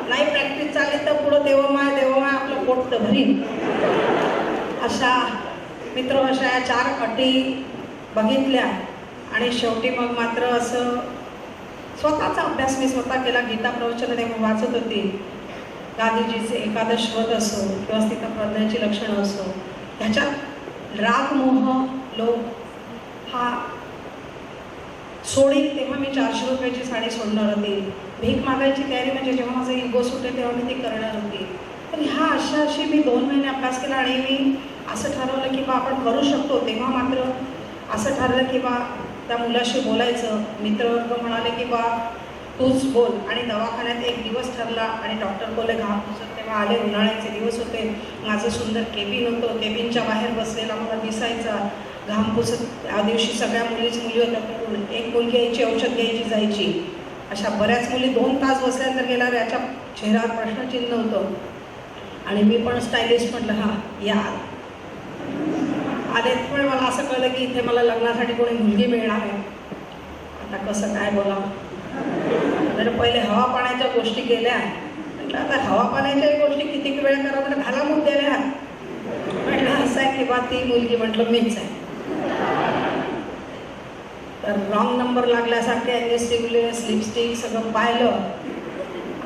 नाही प्रॅक्टिस चालली तर पुढं देवमाय आपलं पोट तर भरीन. अशा मित्रभाषा या 4 अटी बघितल्या आणि शेवटी मग मात्र असं स्वतःचा अभ्यास मी स्वतः केला. गीता प्रवचन तेव्हा वाचत होती. गांधीजीचे एकादश व्रत असो किंवा स्थितप्रज्ञाची लक्षणं असो, ह्याच्यात राग मोह लोभ हा सोडील तेव्हा मी 400 रुपयाची साडी सोडणार होती. भीक मागायची तयारी म्हणजे जेव्हा माझं इगो सुटे तेव्हा मी ती करणार होती. तर ह्या अशी मी 2 महिने अभ्यास केला आणि मी असं ठरवलं की बा आपण करू शकतो. तेव्हा मात्र असं ठरलं की बा त्या मुलाशी बोलायचं. मित्रवर्ग म्हणाले की बा तूच बोल. आणि दवाखान्यात एक दिवस ठरला आणि डॉक्टर बोलले घाम पुसत. तेव्हा आले, उन्हाळ्याचे दिवस होते. माझं सुंदर केबिन होतं. केबिनच्या बाहेर बसलेला मला दिसायचा घाम पुसत. त्या दिवशी सगळ्या मुली होत्या. पण एक मुलगी यायची, औषध घ्यायची, जायची. अशा बऱ्याच मुली 2 तास बसल्यानंतर गेल्यावर याच्या चेहऱ्यावर प्रश्नचिन्ह होतं. आणि मी पण स्टायलिश म्हटलं हां या आले. पण मला असं कळलं की इथे मला लग्नासाठी कोणी मुलगी मिळणार आहे. आता कसं काय बोला. तर पहिले हवा पाण्याच्या गोष्टी केल्या. म्हटलं आता हवा पाण्याच्या गोष्टी किती वेळ करा. म्हटलं घाला मुद्द्याला. म्हटलं असं आहे की बा ती मुलगी. म्हटलं मीच आहे. तर रॉंग नंबर लागल्यासारखे ॲनेस्टिक्युलस लिपस्टिक सगळं पाहिलं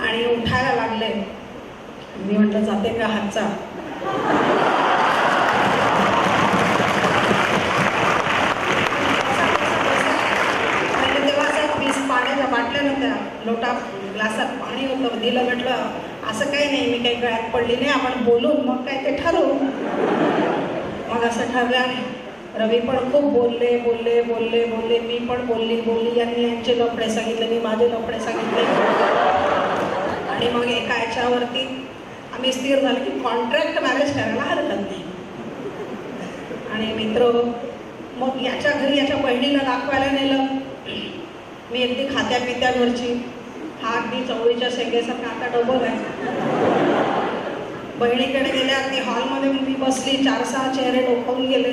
आणि उठायला लागले. मी म्हटलं जाते का हातचा. पहिले तेव्हा असं पीस पाण्याच्या बाटल्या नव्हत्या, लोटा ग्लासात पाणी होतं, दिलं. म्हटलं असं काही नाही, मी काही गळ्यात पडली नाही, आपण बोलून मग काय ते ठरवू. मग असं ठरलं. रवी पण खूप बोलले बोलले बोलले बोलले. मी पण बोलली. यांनी यांचे लफडे सांगितले, मी माझे लफडे सांगितले. आणि मग एका याच्यावरती आम्ही स्थिर झालं की कॉन्ट्रॅक्ट मॅरेज करायला हरकत नाही. आणि मित्र मग याच्या घरी याच्या बहिणीला दाखवायला नेलं. मी अगदी खात्या पित्या घरची, हा अगदी चवळीच्या शेंगेसारखा आता डबल आहे. बहिणीकडे गेल्या, अगदी हॉलमध्ये मी बसली. 4-6 चेहरे डोकावून गेले.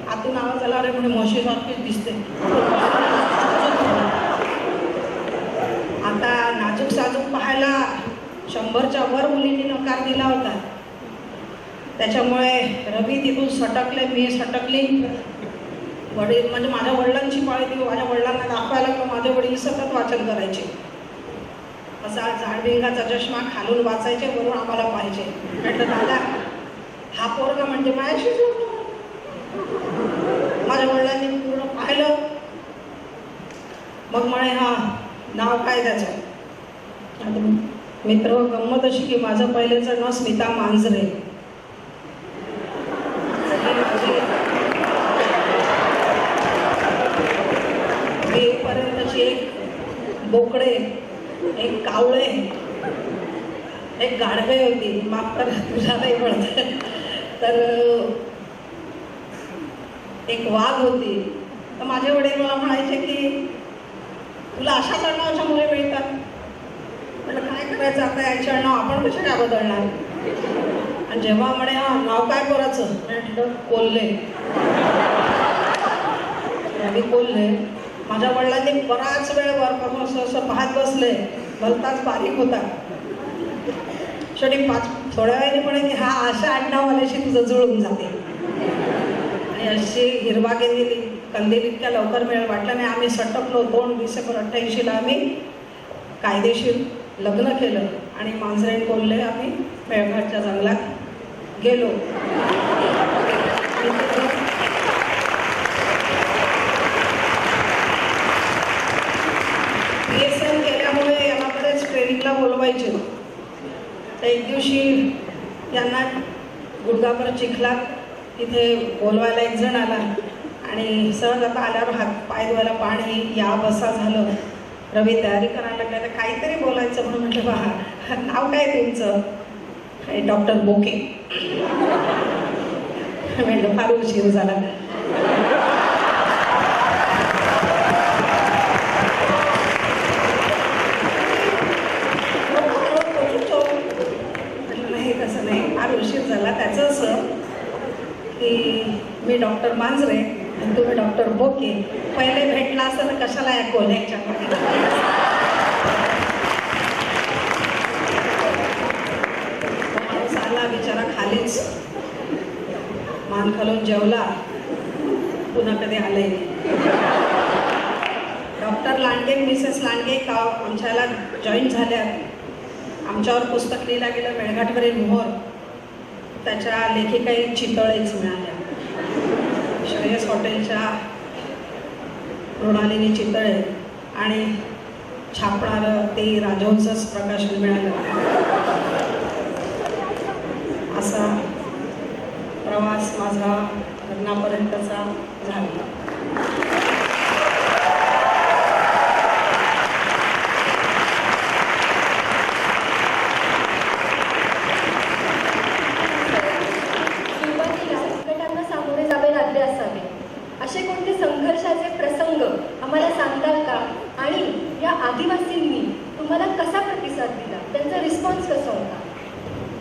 आतून आवाज आला, अरे म्हणे म्हशीसारखीच दिसते. आता नाजूक साजूक पाहायला 100च्या वर मुलींनी नकार दिला होता. त्याच्यामुळे रवी तिथून सटकले, मी सटकली. वडील म्हणजे माझ्या वडिलांची पाळी ती. माझ्या वडिलांना दाखवायला लागलं. माझे वडील सतत वाचन करायचे. असा झाडभिंगाचा चष्मा खालून वाचायचे, वरून आम्हाला पाहिजे. म्हटलं दादा हा पोरगा म्हणजे माझ्याशी जोडतो. माझ्या वडिलांनी पूर्ण पाहिलं. मग म्हणे हा नाव काय त्याचं. मित्र गंमत अशी की माझं पहिलेचं नाव स्मिता मांजरे. पर्यंतची एक बोकडे, एक कावळे, एक गाढवे होती. माफ कर तुझ्या नाही म्हणत. तर एक वाघ होती. तर माझे वडील मला म्हणायचे की तुला अशा चढणावच्या मुले मिळतात. म्हटलं काय करायचं आता याच्या नाव आपण कशा काय बदलणार. आणि जेव्हा म्हणे हा नाव काय करायचं, म्हटलं कोल्हे. रवी कोल्हे. माझ्या वडिलांनी बराच वेळ वरपासून असं पाहत बसले. भलताच बारीक होता. शेवटी थोड्या वेळाने म्हणे की हा अशा आडनावाल्याशी तुझं जुळून जाते. आणि अशी हिरवा गेलेली कंदील इतक्या लवकर वेळ वाटला नाही. आम्ही सटकलो. 2 डिसेंबर 88ला आम्ही कायदेशीर लग्न केलं. आणि मांजरे कोल्हे आम्ही मेळघाटच्या जंगलात गेलो. PSN केल्यामुळे याला बरेच ट्रेनिंगला बोलवायचे. तर एक दिवशी यांना गुडगापर चिखलात तिथे बोलवायला एक जण आला. आणि सहज आता आल्यावर हात पाय धुवायला पाणी या बसा झालं. रवी तयारी करायला लागला. तर काहीतरी बोलायचं म्हणून म्हटलं बा नाव काय तुमचं. डॉक्टर बोके. म्हटलं फार उशीर झाला. नाही तसं नाही, फार उशीर झाला. त्याचं असं की मी डॉक्टर मांजरे आणि तुम्ही डॉक्टर बोके. पहिले भेटला असं तर कशाला या कोल्ह्याच्या माणूस आला बिचारा खालीच मान खालून जेवला. पुन्हा कधी आले. डॉक्टर लांडगे मिसेस लांडगे का आमच्याला जॉईन झाल्या. आमच्यावर पुस्तक लिहिलं गेलं मेळघाटवरील मोहर. त्याच्या लेखिकाही चितळेच मिळाल्या. श्रेयस हॉटेलच्या मृणालिनी चितळे. आणि छापणारं ते राजहंसच प्रकाशन मिळालं. असा प्रवास माझा लग्नापर्यंतचा झाला.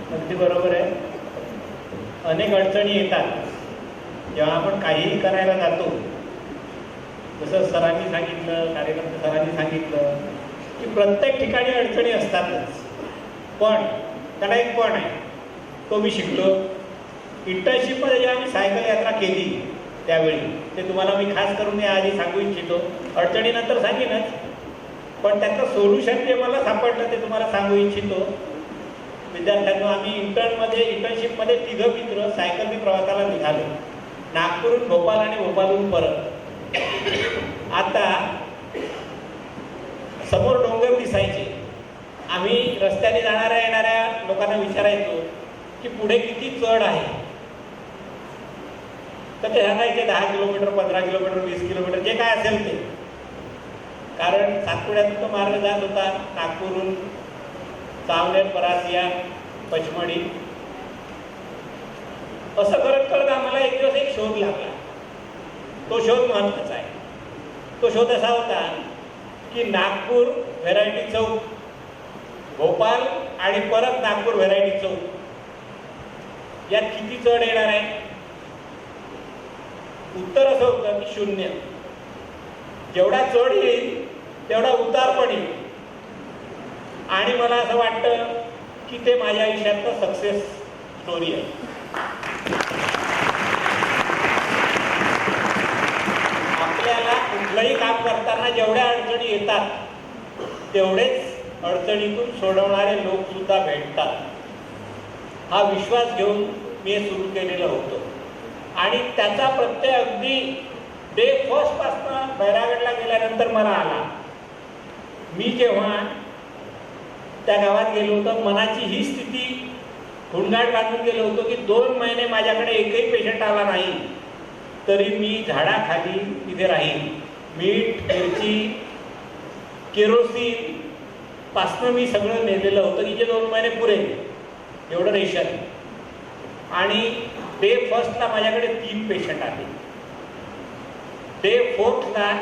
अगदी बरोबर आहे. अनेक अडचणी येतात जेव्हा आपण काहीही करायला जातो. जसं सरांनी सांगितलं, कार्यकर्ते सरांनी सांगितलं की प्रत्येक ठिकाणी अडचणी असतातच. पण त्याला एक पण आहे, तो मी शिकलो. इंटर्नशिपमध्ये जेव्हा मी सायकल यात्रा केली त्यावेळी, ते तुम्हाला मी खास करून आधी सांगू इच्छितो. अडचणीनंतर सांगेनच, पण त्याचं सोल्युशन जे मला सापडलं ते तुम्हाला सांगू इच्छितो. विद्यार्थ्यांना आम्ही इंटर्नशिपमध्ये 3 मित्र सायकलनी प्रवासाला निघालो, नागपूरहून भोपाळ आणि भोपाळहून परत. आता समोर डोंगर दिसायचे. आम्ही रस्त्याने जाणाऱ्या येणाऱ्या लोकांना विचारायचो की पुढे किती चढ आहे, तर ते सांगायचे 10 किलोमीटर, 15 किलोमीटर, 20 किलोमीटर, जे काय असेल ते. कारण सातपुड्यातून तो मार्ग जात होता, नागपूरहून चावनेर, परासिया, पचमढी. असं करत आम्हाला एक दिवस एक शोध लागला. तो शोध महत्त्वाचा आहे. तो शोध असा होता की नागपूर व्हेरायटी चौक, भोपाळ आणि परत नागपूर व्हेरायटी चौक, यात किती चढ येणार आहे? उत्तर असं होतं की 0. जेवढा चढ येईल तेवढा उतार पण येईल. आणि मला असं वाटतं की ते माझ्या आयुष्यातलं सक्सेस स्टोरी आहे. आपल्याला कुठलंही काम करताना जेवढ्या अडचणी येतात तेवढेच अडचणीतून सोडवणारे लोक सुद्धा भेटतात. हा विश्वास घेऊन मी हे सुरू केलेलं होतं. आणि त्याचा प्रत्यय अगदी डे फर्स्टपासून बैरागडला गेल्यानंतर मला आला. मी जेव्हा त्या गावात गेलो होतो, मनाची ही स्थिती हुंडाट बांधून गेलो होतो की 2 महिने माझ्याकडे एकही पेशंट आला नाही तरी मी झाडाखाली तिथे राहील. मीठ, मिरची, केरोसिन पासनं मी सगळं नेलेलं होतं की जे 2 महिने पुरेल एवढं रेशन. आणि डे फर्स्टला माझ्याकडे 3 पेशंट आले. डे 4थला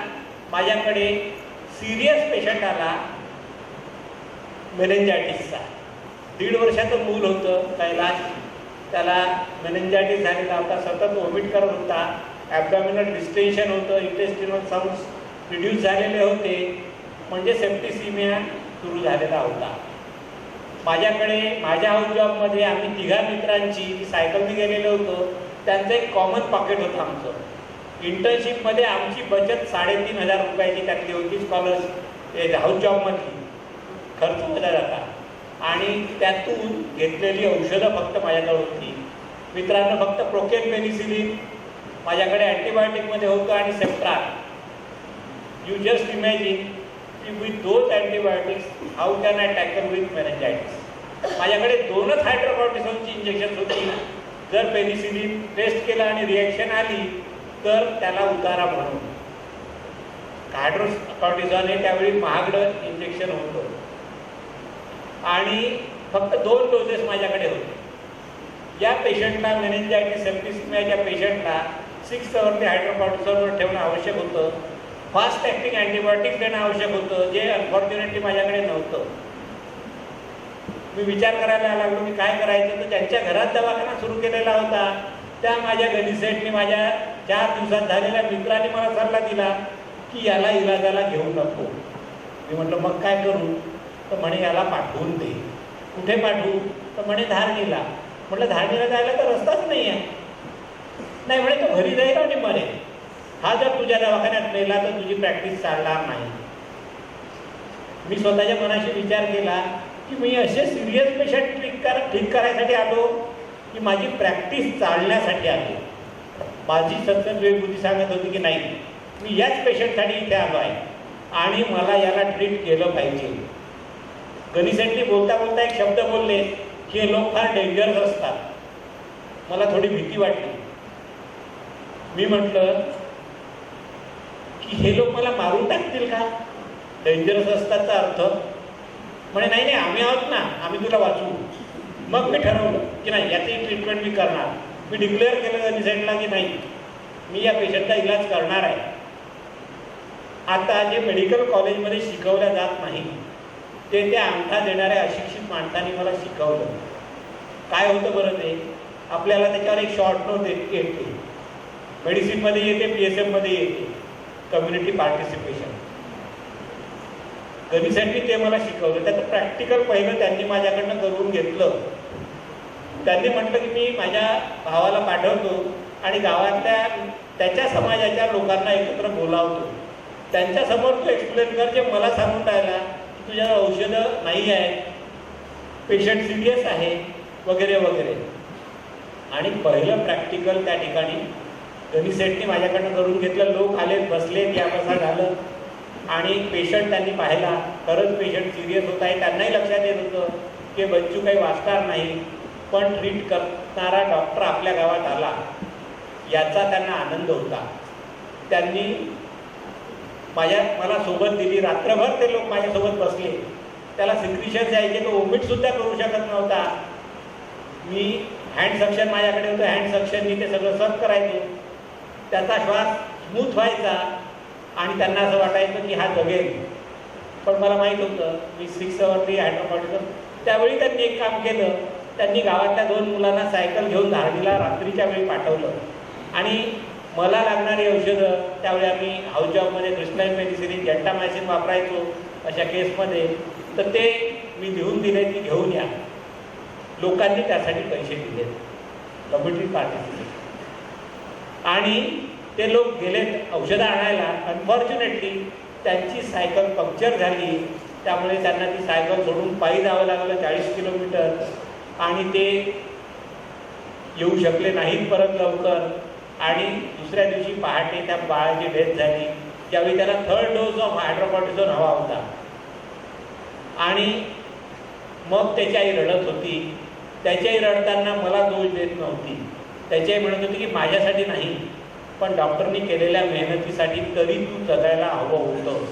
माझ्याकडे सिरियस पेशंट आला, मेनिंजायटिसचा. 1.5 वर्षाचं मूल होतं कैलाश. त्याला मेनिंजायटिस झालेला होता, सतत वॉमिट करत होता, ॲब्डॉमिनल डिस्टेन्शन होतं, इंटेस्टिनल साऊंड्स रिड्यूस झालेले होते, म्हणजे सेप्टिसिमिया सुरू झालेला होता. माझ्याकडे माझ्या हाऊस जॉबमध्ये आम्ही 3 मित्रांची जी सायकलने गेलेलो होतो त्यांचं एक कॉमन पॉकेट होतं आमचं. इंटर्नशिपमध्ये आमची बचत 3,500 रुपयाची त्यातली होती, स्कॉलर्स हाऊस जॉबमधली खर्च केला जाता. आणि त्यातून घेतलेली औषधं फक्त माझ्याकडे होती. मित्रांनो, फक्त प्रोकेन पेनिसिलिन माझ्याकडे अँटीबायोटिकमध्ये होतं आणि सेप्ट्रा. यू जस्ट इमॅजिन की with those antibiotics how can I tackle with meningitis. माझ्याकडे 2च हायड्रोकॉर्टिसॉनची इंजेक्शन होती. जर पेनिसिलिन टेस्ट केलं आणि रिॲक्शन आली तर त्याला उतारा म्हणून. हायड्रोकॉर्टिसॉन हे त्यावेळी महागडं इंजेक्शन होतं आणि फक्त 2 डोसेस माझ्याकडे होते. या पेशंटला, मेनिंजायटिस सेप्टिसिमियाच्या पेशंटला 6 आवर ते हायड्रोकॉर्टिसॉनवर ठेवणं आवश्यक होतं. फास्ट ॲक्टिंग अँटीबायोटिक्स देणं आवश्यक होतं, जे अनफॉर्च्युनेटली माझ्याकडे नव्हतं. मी विचार करायला लागलो की काय करायचं. तर त्यांच्या घरात दवाखाना सुरू केलेला होता. त्या माझ्या गणिसेटने, माझ्या 4 दिवसात झालेल्या मित्राने मला सल्ला दिला की याला इलाजाला घेऊ नको. मी म्हटलं मग काय करू. तर म्हणे याला पाठवून दे. कुठे पाठवू. तर म्हणे धारणीला. म्हटलं धारणीला जायला तर रस्ताच नाही आहे. नाही म्हणे तो घरी जाईल आणि मरेल. हा जर तुझ्या दवाखान्यात नेला तर तुझी प्रॅक्टिस चालणार नाही. मी स्वतःच्या मनाशी विचार केला की मी असे सिरियस पेशंट ठीक करायसाठी आलो की माझी प्रॅक्टिस चालण्यासाठी आलो. माझी सतत वेगबुद्धी सांगत होती की नाही, मी याच पेशंटसाठी इथे आलो आहे आणि मला याला ट्रीट केलं पाहिजे. गणिसेटनी बोलता बोलता एक शब्द बोलले की हे लोक फार डेंजरस असतात. मला थोडी भीती वाटली. मी म्हटलं की हे लोक मला मारून टाकतील का. डेंजरस असतातचा अर्थ. म्हणे नाही नाही, आम्ही आहोत ना, आम्ही तुला वाचवू. मग मी ठरवलं की नाही, याची ट्रीटमेंट मी करणार. मी डिक्लेअर केलं गणिसेटला की नाही, मी या पेशंटचा इलाज करणार आहे. आता जे मेडिकल कॉलेजमध्ये शिकवल्या जात नाही ते त्या अंगठा देणाऱ्या अशिक्षित माणसांनी मला शिकवलं. काय होतं बरं ते, आपल्याला त्याच्यावर एक शॉर्ट नोट येते, मेडिसिनमध्ये येते, PSMमध्ये येते, कम्युनिटी पार्टिसिपेशन. गणितसाठी ते मला शिकवलं. त्याचं प्रॅक्टिकल पहिलं त्यांनी माझ्याकडनं करून घेतलं. त्यांनी म्हटलं की मी माझ्या भावाला पाठवतो आणि गावातल्या त्याच्या समाजाच्या लोकांना एकत्र बोलावतो, त्यांच्यासमोर तो एक्सप्लेन कर जे मला सांगून राहिला की तुझ्या औषधं नाही आहेत, पेशंट सिरियस आहे वगैरे वगैरे. आणि पहिलं प्रॅक्टिकल त्या ठिकाणी गणित सेटने माझ्याकडनं करून घेतलं. लोक आलेत, बसलेत, याबसा झालं आणि पेशंट त्यांनी पाहिला. खरंच पेशंट सिरियस होत आहे. त्यांनाही लक्षात येत होतं की बच्चू काही वाचणार नाही, पण ट्रीट करणारा डॉक्टर आपल्या गावात आला याचा त्यांना आनंद होता. त्यांनी मला सोबत दिली. रात्रभर ते लोक माझ्यासोबत बसले. त्याला सिक्रिशन जायचे, तो ओमिटसुद्धा करू शकत नव्हता. मी हँड सक्शन माझ्याकडे होतं, हँड सक्शननी ते सगळं सर्व करायचो. त्याचा श्वास स्मूथ व्हायचा आणि त्यांना असं वाटायचं की हा जगेल. पण मला माहीत होतं मी 6 अवरली हायड्रोपॉटिझम. त्यावेळी त्यांनी एक काम केलं, त्यांनी गावातल्या 2 मुलांना सायकल घेऊन धारणीला रात्रीच्या वेळी पाठवलं आणि मला लागणारी औषधं त्यावेळी आम्ही हाऊस जॉबमध्ये क्रिस्टलाइन मेडिसिन, जेंटामायसिन वापरायचो अशा केसमध्ये, तर ते मी लिहून दिले की घेऊन या. लोकांनी त्यासाठी पैसे दिले, कम्युनिटी पार्टिसिपेशन. आणि ते लोक गेलेत औषधं आणायला. अनफॉर्च्युनेटली त्यांची सायकल पंक्चर झाली, त्यामुळे त्यांना ती सायकल सोडून पायी जावं लागलं 40 किलोमीटर आणि ते येऊ शकले नाहीत परत लवकर. आणि दुसऱ्या दिवशी पहाटे त्या बाळाची डेथ झाली, ज्यावेळी त्याला 3rd डोस ऑफ हायड्रोकॉर्टिझोन हवा होता. आणि मग त्याची आई रडत होती. त्याची आई रडताना मला दोष देत नव्हती. त्याची आई म्हणत होती की माझ्यासाठी नाही, पण डॉक्टरनी केलेल्या मेहनतीसाठी तरी तू जगायला हवं होतं.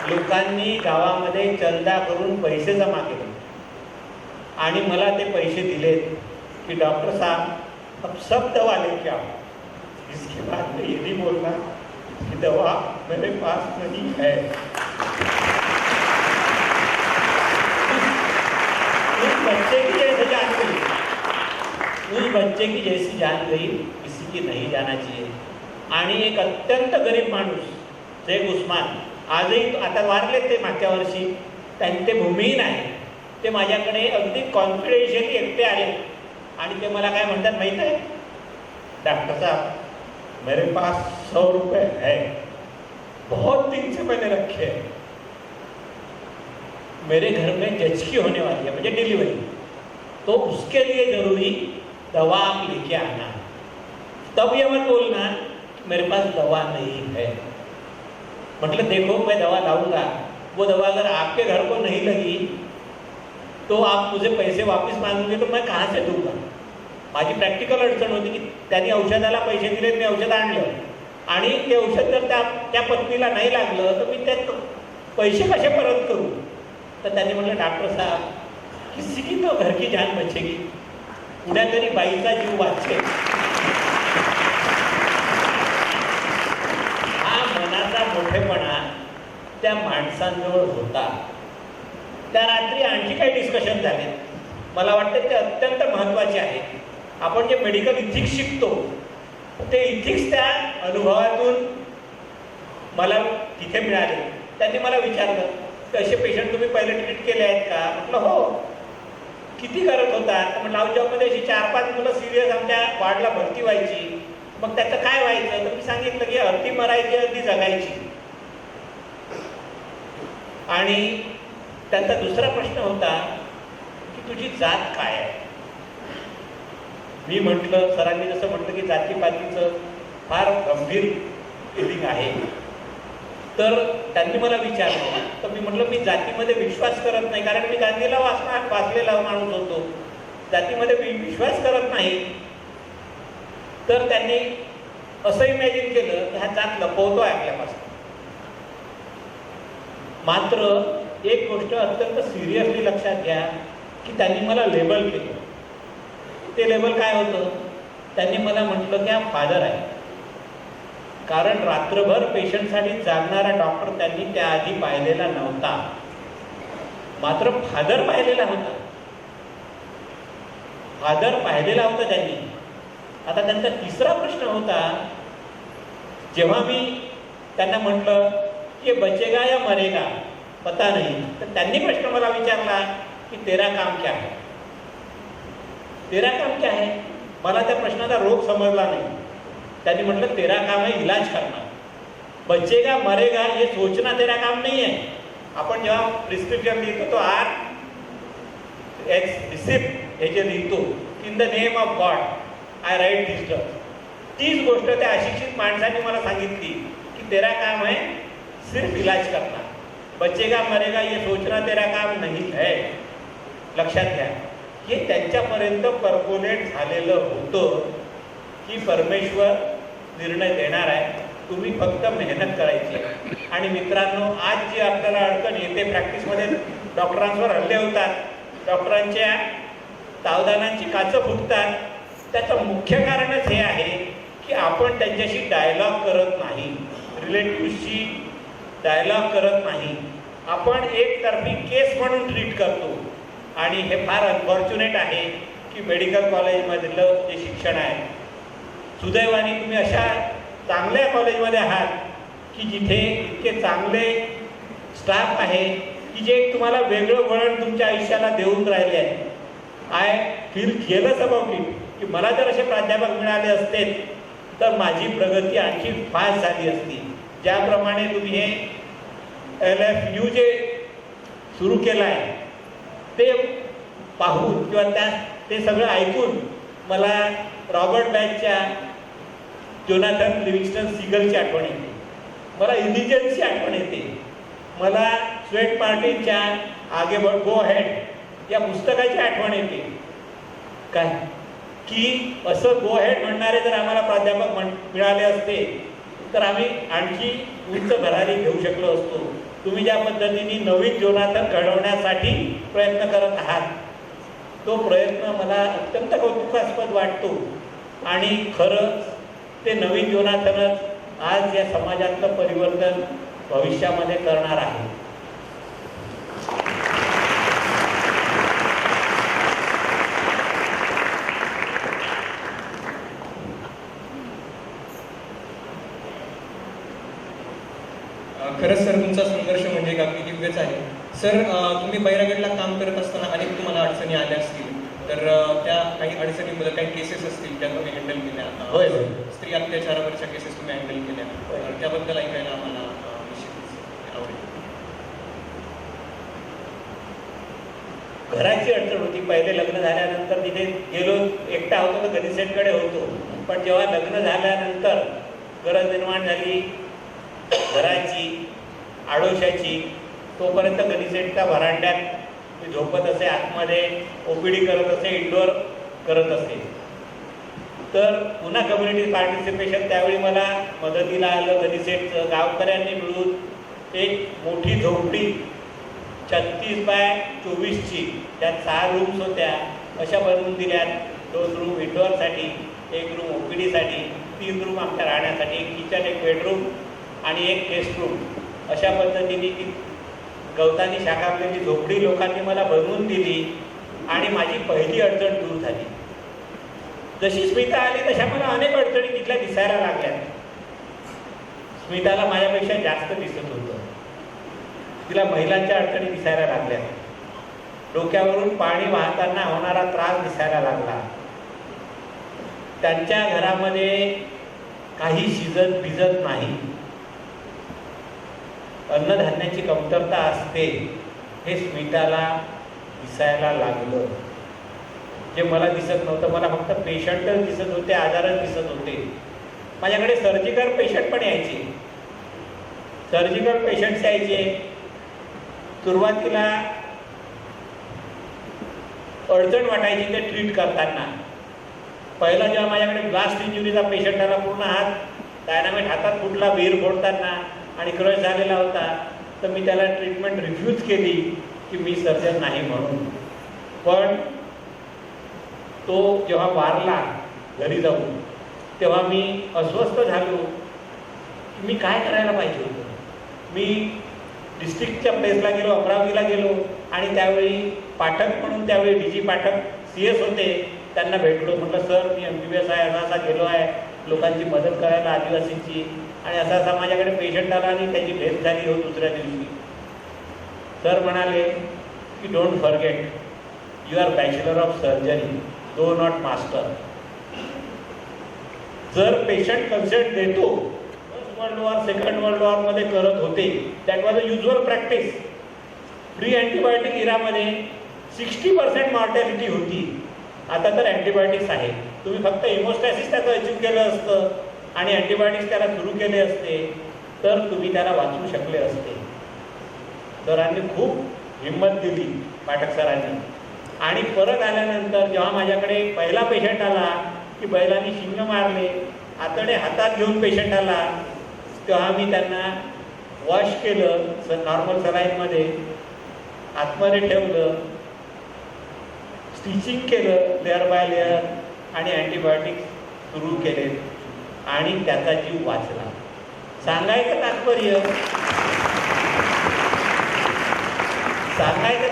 लोकांनी गावामध्ये चंदा करून पैसे जमा केले आणि मला ते पैसे दिलेत की डॉक्टर साहब अब सब दवा लेके आओ. इसके बाद मैं ये नहीं बोलना कि दवा मेरे पास नहीं है. उस बच्चे की जैसे जान गई, उस बच्चे की जैसी जान गई किसी की नहीं जाना चाहिए. आणि एक अत्यंत गरीब माणूस शेख उस्मान, आजही आता वारले ते मागच्या वर्षी, ते भूमिहीन आहे. ते माझ्याकडे अगदी कॉन्फिडेन्शियली एकटे आले आणि ते मला काय म्हणतात माहीत आहे, डॉक्टर साहब मेरे पास 100 रुपये है, बहुत दिन से मैंने रखे हैं, मेरे घर में जचकी होने वाली है, म्हणजे डिलीवरी, तो उसके लिए जरूरी दवा आप लेके आना. तब ये मत बोलना मेरे पास दवा नहीं है. मतलब देखो मैं दवा लाऊंगा, वो दवा अगर आपके घर को नहीं लगी तो आप मुझे पैसे वापस मांगोगे तो मैं कहाँ से दूंगा. माझी प्रॅक्टिकल अडचण होती की त्यांनी औषधाला पैसे दिले, मी औषध आणलं आणि ते औषध जर त्या पत्नीला नाही लागलं तर मी त्यात पैसे कसे परत करू. तर त्यांनी म्हटलं डॉक्टर साहब किसी की तो घर की जान बचेगी, कुण्या तरी बाईचा जीव वाचेल. हा मनाचा मोठेपणा त्या माणसांजवळ होता. त्या रात्री आणखी काही डिस्कशन झाले, मला वाटतं ते अत्यंत महत्त्वाचे आहे. आपण जे मेडिकल इथिक्स शिकतो ते इथिक्स त्या अनुभवातून मला तिथे मिळाले. त्यांनी मला विचारलं की असे पेशंट तुम्ही पहिले ट्रीट केले आहेत का. म्हटलं हो. किती करत होतात. म्हटलं हाऊस जॉबमध्ये अशी 4-5 मुलं सिरियस आमच्या वार्डला भरती व्हायची. मग त्याचं काय व्हायचं तर मी सांगितलं की अर्धी मरायची अर्धी जगायची. आणि त्यांचा दुसरा प्रश्न होता की तुझी जात काय आहे. मी म्हटलं, सरांनी जसं म्हटलं की जातीपातीचं फार गंभीर फिलिंग आहे. तर त्यांनी मला विचारलं, तर मी म्हटलं मी जातीमध्ये विश्वास करत नाही, कारण मी गांधीला वाचलेला माणूस होतो. जातीमध्ये विश्वास करत नाही. तर त्यांनी असं इमॅजिन केलं की हा जात लपवतोय आपल्यापासून. मात्र एक गोष्ट अत्यंत सिरियसली लक्षात घ्या की त्यांनी मला लेबल केलं. ते लेबल काय होतं, त्यांनी मला म्हटलं की हा फादर आहे. कारण रात्रभर पेशंटसाठी जागणारा डॉक्टर त्यांनी त्याआधी पाहिलेला नव्हता. मात्र फादर पाहिलेला होता. फादर पाहिलेला होता त्यांनी. आता त्यांचा तिसरा प्रश्न होता, जेव्हा मी त्यांना म्हटलं की बचेगा या मरेगा पता नाही, तर त्यांनी प्रश्न मला विचारला की तेरा काम क्या है. तेरा काम क्या है. मला त्या प्रश्नाचा रोग समजला नाही. त्यांनी म्हटलं तेरा काम है इलाज करना. बचेगा मरेगा ये सोचना तेरा काम नहीं है. आपण जेव्हा प्रिस्क्रिप्शन लिहितो तो आर एक्स रिसिप्ट हे जे लिहितो, in the name of God I write this drugs. तीच गोष्ट त्या अशिक्षित माणसाने मला सांगितली की तेरा काम है सिर्फ इलाज करना. बचेगा मरेगा ये सोचना तेरा काम नहीं है. लक्षात घ्या, हे त्यांच्यापर्यंत परकोलेट झालेलं होतं की परमेश्वर निर्णय देणार आहे, तुम्ही फक्त मेहनत करायची. आणि मित्रांनो, आज जी आपल्याला अडचण येते प्रॅक्टिसमध्ये, डॉक्टरांवर हल्ले होतात, डॉक्टरांच्या तावदानांची काचं फुटतात, त्याचं मुख्य कारणच हे आहे की आपण त्यांच्याशी डायलॉग करत नाही, रिलेटिव्हशी डायलॉग करत नाही. आपण एकतर्फी केस म्हणून ट्रीट करतो. आणि हे फार अनफॉर्च्युनेट आहे की मेडिकल कॉलेजमधलं जे शिक्षण आहे, सुदैवाने तुम्ही अशा चांगल्या कॉलेजमध्ये आहात की जिथे इतके चांगले स्टाफ आहे की जे तुम्हाला वेगळं वळण तुमच्या आयुष्याला देऊन राहिले आहे. I feel jealous about it की मला जर असे प्राध्यापक मिळाले असते तर माझी प्रगती आणखी फास्ट झाली असती. ज्याप्रमाणे तुम्ही हे LFU जे सुरू केलं आहे ते पाहून किंवा ते सगळं ऐकून मला रॉबर्ट बॅचच्या जोनाथन लिव्हिंगस्टन सीगलची आठवण येते. मला इलिजन्सची आठवण येते. मला स्वेट मार्टिनच्या आगे बढ़ गो हेड या पुस्तकाची आठवण येते. काय की असं गो हेड म्हणणारे जर आम्हाला प्राध्यापक मिळाले असते तर आम्ही आणखी उंच भरारी घेऊ शकलो असतो. तुम्ही ज्या पद्धतीने नवीन जोनाथन घडवण्यासाठी प्रयत्न करत आहात तो प्रयत्न मला अत्यंत कौतुकास्पद वाटतो. आणि खरंच ते नवीन जोनाथनच आज या समाजातलं परिवर्तन भविष्यामध्ये करणार आहे. खरंच सर, तुमचा संघर्ष म्हणजे एक अगदी दिव्यच आहे. सर, तुम्ही बैरागडला काम करत असताना अनेक तुम्हाला अडचणी आल्या असतील, तर त्या काही अडचणींमध्ये काही केसेस असतील ज्या तुम्ही हँडल केल्या. होय. स्त्री अत्याचारावरच्या केसेस तुम्ही हँडल केल्या, तर त्याबद्दल ऐकायला आम्हाला निश्चितच आवडेल. घराची अडचण होती. पहिले लग्न झाल्यानंतर तिथे गेलो, एकटा होतो तर गणिसेटकडे होतो. पण जेव्हा लग्न झाल्यानंतर गरज निर्माण झाली घराची, आडोशाची, तोपर्यंत गणिसेटच्या व्हरांड्यात मी झोपत असे, आतमध्ये OPD करत असे, इंडोर करत असे. तर पुन्हा कम्युनिटी पार्टिसिपेशन त्यावेळी मला मदतीला आलं गणिसेटचं. गावकऱ्यांनी मिळून एक मोठी झोपडी 36 बाय 24ची, त्यात 6 रूम्स होत्या, अशा बनवून दिल्यात. 2 रूम इंडोअरसाठी, 1 रूम OPDसाठी, 3 रूम आमच्या राहण्यासाठी, एक किचन, एक बेडरूम आणि एक गेस्ट रूम. अशा पद्धतीने ती गवतानी शाखारलेली झोपडी लोकांनी मला बनवून दिली आणि माझी पहिली अडचण दूर झाली. जशी स्मिता आली तशा मला अनेक अडचणी तिथल्या दिसायला लागल्या. स्मिताला माझ्यापेक्षा जास्त दिसत होतं. तिला महिलांच्या अडचणी दिसायला लागल्या. डोक्यावरून पाणी वाहताना होणारा त्रास दिसायला लागला. त्यांच्या घरामध्ये काही शिजत भिजत नाही, अन्नधान्याची कमतरता असते, हे स्मिताला दिसायला लागलं. जे मला दिसत नव्हतं. मला फक्त पेशंटच दिसत होते, आजारच दिसत होते. माझ्याकडे सर्जिकल पेशंट पण यायचे. सर्जिकल पेशंट्स यायचे. सुरुवातीला अडचण वाटायची ते ट्रीट करताना. पहिला जेव्हा माझ्याकडे ब्लास्ट इंजुरीचा पेशंट आला, पूर्ण हात डायनामाइट हातात फुटला विहीर फोडताना आणि क्रश झालेला होता, तर मी त्याला ट्रीटमेंट रिफ्यूज केली की मी सर्जन नाही म्हणून. पण तो जेव्हा वारला घरी जाऊन, तेव्हा मी अस्वस्थ झालो की मी काय करायला पाहिजे होतं. मी डिस्ट्रिक्टच्या प्लेसला गेलो, अमरावतीला गेलो आणि त्यावेळी पाठक म्हणून त्यावेळी डी जी पाठक CS होते, त्यांना भेटलो. म्हटलं सर मी MBBS आहे, असा गेलो आहे लोकांची मदत करायला आदिवासींची, आणि असा माझ्याकडे पेशंट आला आणि त्याची डेथ झाली हो दुसऱ्या दिवशी. सर म्हणाले की don't forget you are bachelor of surgery, though not master. जर पेशंट कन्सेंट देतो, first world war second world वॉरमध्ये करत होते, that was a usual practice. Pre antibiotic इरामध्ये 60% मॉर्टॅलिटी होती. आता तर अँटीबायोटिक्स आहे. तुम्ही फक्त हेमोस्टॅसिस त्याचं अचीव केलं असतं आणि अँटीबायोटिक्स त्याला सुरू केले असते तर तुम्ही त्याला वाचवू शकले असते. सरांनी खूप हिंमत दिली, पाठक सरांनी. आणि परत आल्यानंतर जेव्हा माझ्याकडे पहिला पेशंट आला की बैलांनी शिंग मारले, आतडे हातात घेऊन पेशंट आला, तेव्हा मी त्यांना वॉश केलं नॉर्मल सलाईनमध्ये, आतमध्ये ठेवलं, स्टिचिंग केलं लेअर बाय लेअर आणि अँटीबायोटिक्स सुरू केले आणि त्याचा जीव वाचला. सांगायचं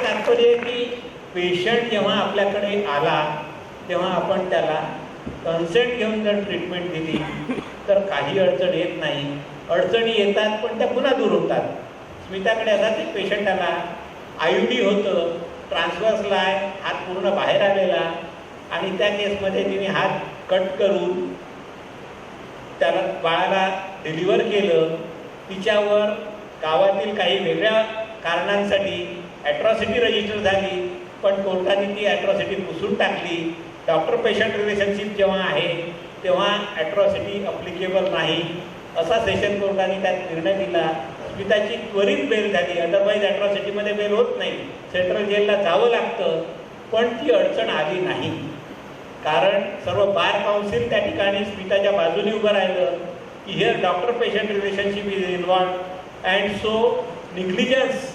तात्पर्य की पेशंट जेव्हा आपल्याकडे आला तेव्हा आपण त्याला कन्सेंट घेऊन जर ट्रीटमेंट दिली तर काही अडचण येत नाही. अडचणी येतात पण त्या पुन्हा दूर होतात. स्मिताकडे असाच एक पेशंट आला, IUD होतं, ट्रान्सवर्सला आहे, हात पूर्ण बाहेर आलेला, आणि त्या केसमध्ये तिने हात कट करून त्याला बाळाला डिलिव्हर केलं. तिच्यावर गावातील काही वेगळ्या कारणांसाठी ॲट्रॉसिटी रजिस्टर झाली, पण कोर्टाने ती ॲट्रॉसिटी पुसून टाकली. डॉक्टर पेशंट रिलेशनशिप जेव्हा आहे तेव्हा ॲट्रॉसिटी अप्लिकेबल नाही असा सेशन कोर्टाने त्यात निर्णय दिला. स्मिताची त्वरित बेल झाली, अदरवाईज ॲट्रॉसिटीमध्ये बेल होत नाही, सेंट्रल जेलला जावं लागतं. पण ती अडचण आली नाही, कारण सर्व बार काउन्सिल त्या ठिकाणी स्मिताच्या बाजूने उभं राहिलं की here doctor patient relationship is involve and so negligence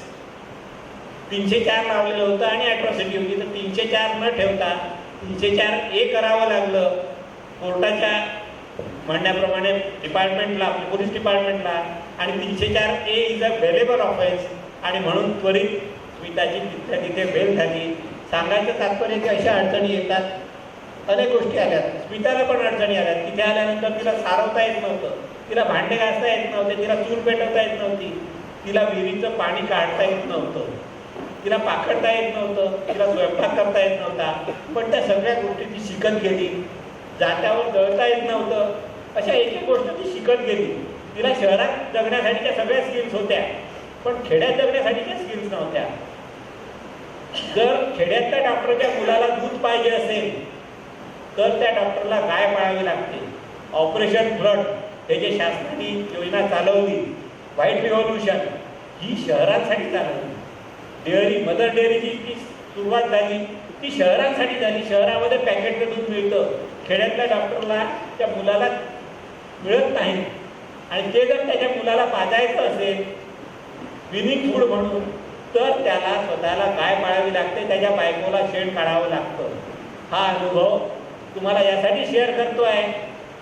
304 लावलेलं होतं आणि ॲट्रॉसिटी होती, तर 304 न ठेवता 304A करावं लागलं कोर्टाच्या म्हणण्याप्रमाणे डिपार्टमेंटला, पोलीस डिपार्टमेंटला. आणि 304A is a bailable offence आणि म्हणून त्वरित स्मिताची तिथे बेल झाली. सांगायचं तात्पर्य की अशा अडचणी येतात, अनेक गोष्टी आल्यात. स्मिताला पण अडचणी आल्यात. तिथे आल्यानंतर तिला सारवता येत नव्हतं, तिला भांडे घासता येत नव्हते, तिला चूल पेटवता येत नव्हती, तिला विहिरीचं पाणी काढता येत नव्हतं, तिला पाखडता येत नव्हतं, तिला स्वयंपाक करता येत नव्हता. पण त्या सगळ्या गोष्टी ती शिकत गेली. जात्यावर दळता येत नव्हतं, अशा एक एक गोष्ट ती शिकत गेली. तिला शहरात जगण्यासाठीच्या सगळ्या स्किल्स होत्या, पण खेड्यात जगण्यासाठीच्या स्किल्स नव्हत्या. जर खेड्यातल्या डॉक्टरच्या मुलाला दूध पाहिजे असेल तर त्या डॉक्टरला गाय पाळावी लागते. ऑपरेशन फ्लड हे जे शासनाने योजना चालवली, व्हाईट रिव्हॉल्युशन, ही शहरांसाठी चालवली. डेअरी, मदर डेअरीची जी सुरुवात झाली ती शहरांसाठी झाली. शहरामध्ये पॅकेटचं दूध मिळतं, खेड्यातल्या डॉक्टरला त्या मुलाला मिळत नाही. आणि ते जर त्याच्या मुलाला पाजायचं असेल विनिंग फूड म्हणून, तर त्याला स्वतःला गाय पाळावी लागते, त्याच्या बायकोला शेण काढावं लागतं. हा अनुभव तुम्हाला यासाठी शेअर करतो आहे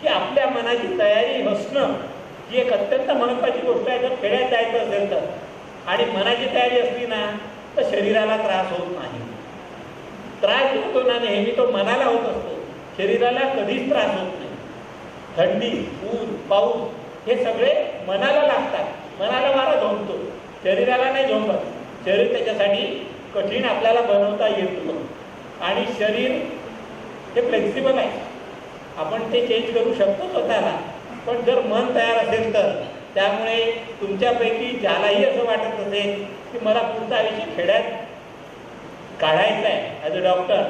की आपल्या मनाची तयारी असणं ही एक अत्यंत महत्त्वाची गोष्ट आहे. जर खेड्यात जायचं असेल तर, आणि मनाची तयारी असली ना तर शरीराला त्रास होत नाही. त्रास होतो ना नेहमी तो मनाला होत असतो, शरीराला कधीच त्रास होत नाही. थंडी, ऊन, पाऊस हे सगळे मनाला लागतात, मनाला वारा झोंबतो, शरीराला नाही झोंबत. शरीर त्याच्यासाठी कठीण आपल्याला बनवता येतं. आणि शरीर हे फ्लेक्सिबल आहे, आपण ते चेंज करू शकतो स्वतःला. पण जर मन तयार असेल तर, त्यामुळे तुमच्यापैकी ज्यालाही असं वाटत असेल की मला पुढचं आयुष्य खेड्यात काढायचं आहे ॲज अ डॉक्टर,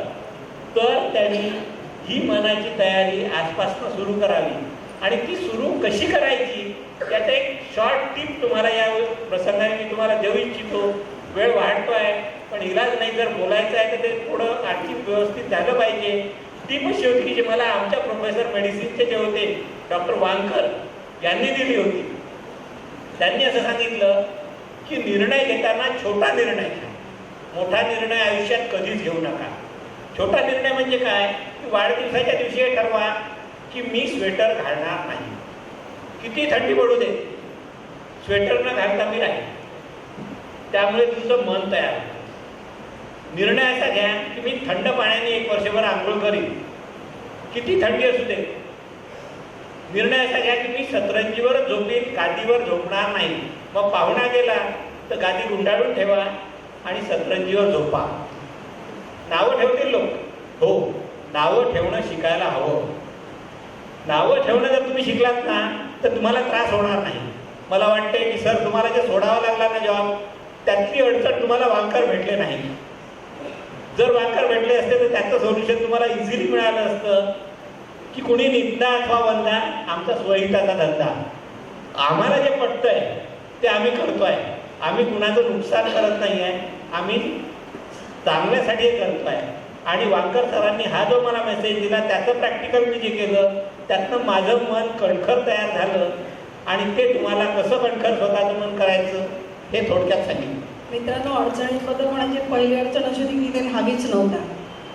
तर त्यांनी ही मनाची तयारी आजपासून सुरू करावी. आणि ती सुरू कशी करायची याचा एक शॉर्ट टिप तुम्हाला या प्रसंगाने मी तुम्हाला देऊ इच्छितो. वेळ वाढतो आहे पण इलाज नाही, जर बोलायचं आहे तर ते थोडं आणखी व्यवस्थित झालं पाहिजे. टिप अशी होती की जी मला आमच्या प्रोफेसर मेडिसिनचे जे होते डॉक्टर वांकर यांनी दिली होती. त्यांनी असं सांगितलं की निर्णय घेताना छोटा निर्णय घ्या, मोठा निर्णय आयुष्यात कधीच घेऊ नका. छोटा निर्णय म्हणजे काय की वाढदिवसाच्या दिवशी हे ठरवा की मी स्वेटर घालणार नाही, किती थंडी पडू दे, स्वेटर न घालता मी राहील. त्यामुळे तुमचं मन तयार आहे. निर्णय असा घ्या की मी थंड पाण्याने 1 वर्षभर आंघोळ करीन, किती थंडी असू दे. निर्णय असा घ्या की मी सतरंजीवर झोपीन, गादीवर झोपणार नाही. मग पाहुणा गेला तर गादी गुंडाळून ठेवा आणि सतरंजीवर झोपा. नावं ठेवतील लोक, हो, नावं ठेवणं शिकायला हवं. नावं ठेवणं जर तुम्ही शिकलात ना तर तुम्हाला त्रास होणार नाही. मला वाटते की सर तुम्हाला जे सोडावं लागला ना जॉब, त्यातली अडचण तुम्हाला वांकर भेटले नाही. जर वांकर भेटले असते तर त्याचं सोल्युशन तुम्हाला इझिली मिळालं असतं की कुणी निंदा अथवा वंदा आमचा स्वहिताचा धंदा. आम्हाला जे पटतंय ते आम्ही करतोय. आम्ही कुणाचं नुकसान करत नाही आहे, आम्ही चांगल्यासाठी हे करतोय. आणि वांकर सरांनी हा जो मला मेसेज दिला त्याचं प्रॅक्टिकल मी जे केलं त्यातनं माझं मन कणखर तयार झालं. आणि ते तुम्हाला कसं कणखर स्वतःचं मन करायचं हे थोडक्यात सांगितलं. मित्रांनो, अडचणींबद्दल म्हणायची पहिली अडचण अशी होती की ते हवीच नव्हता.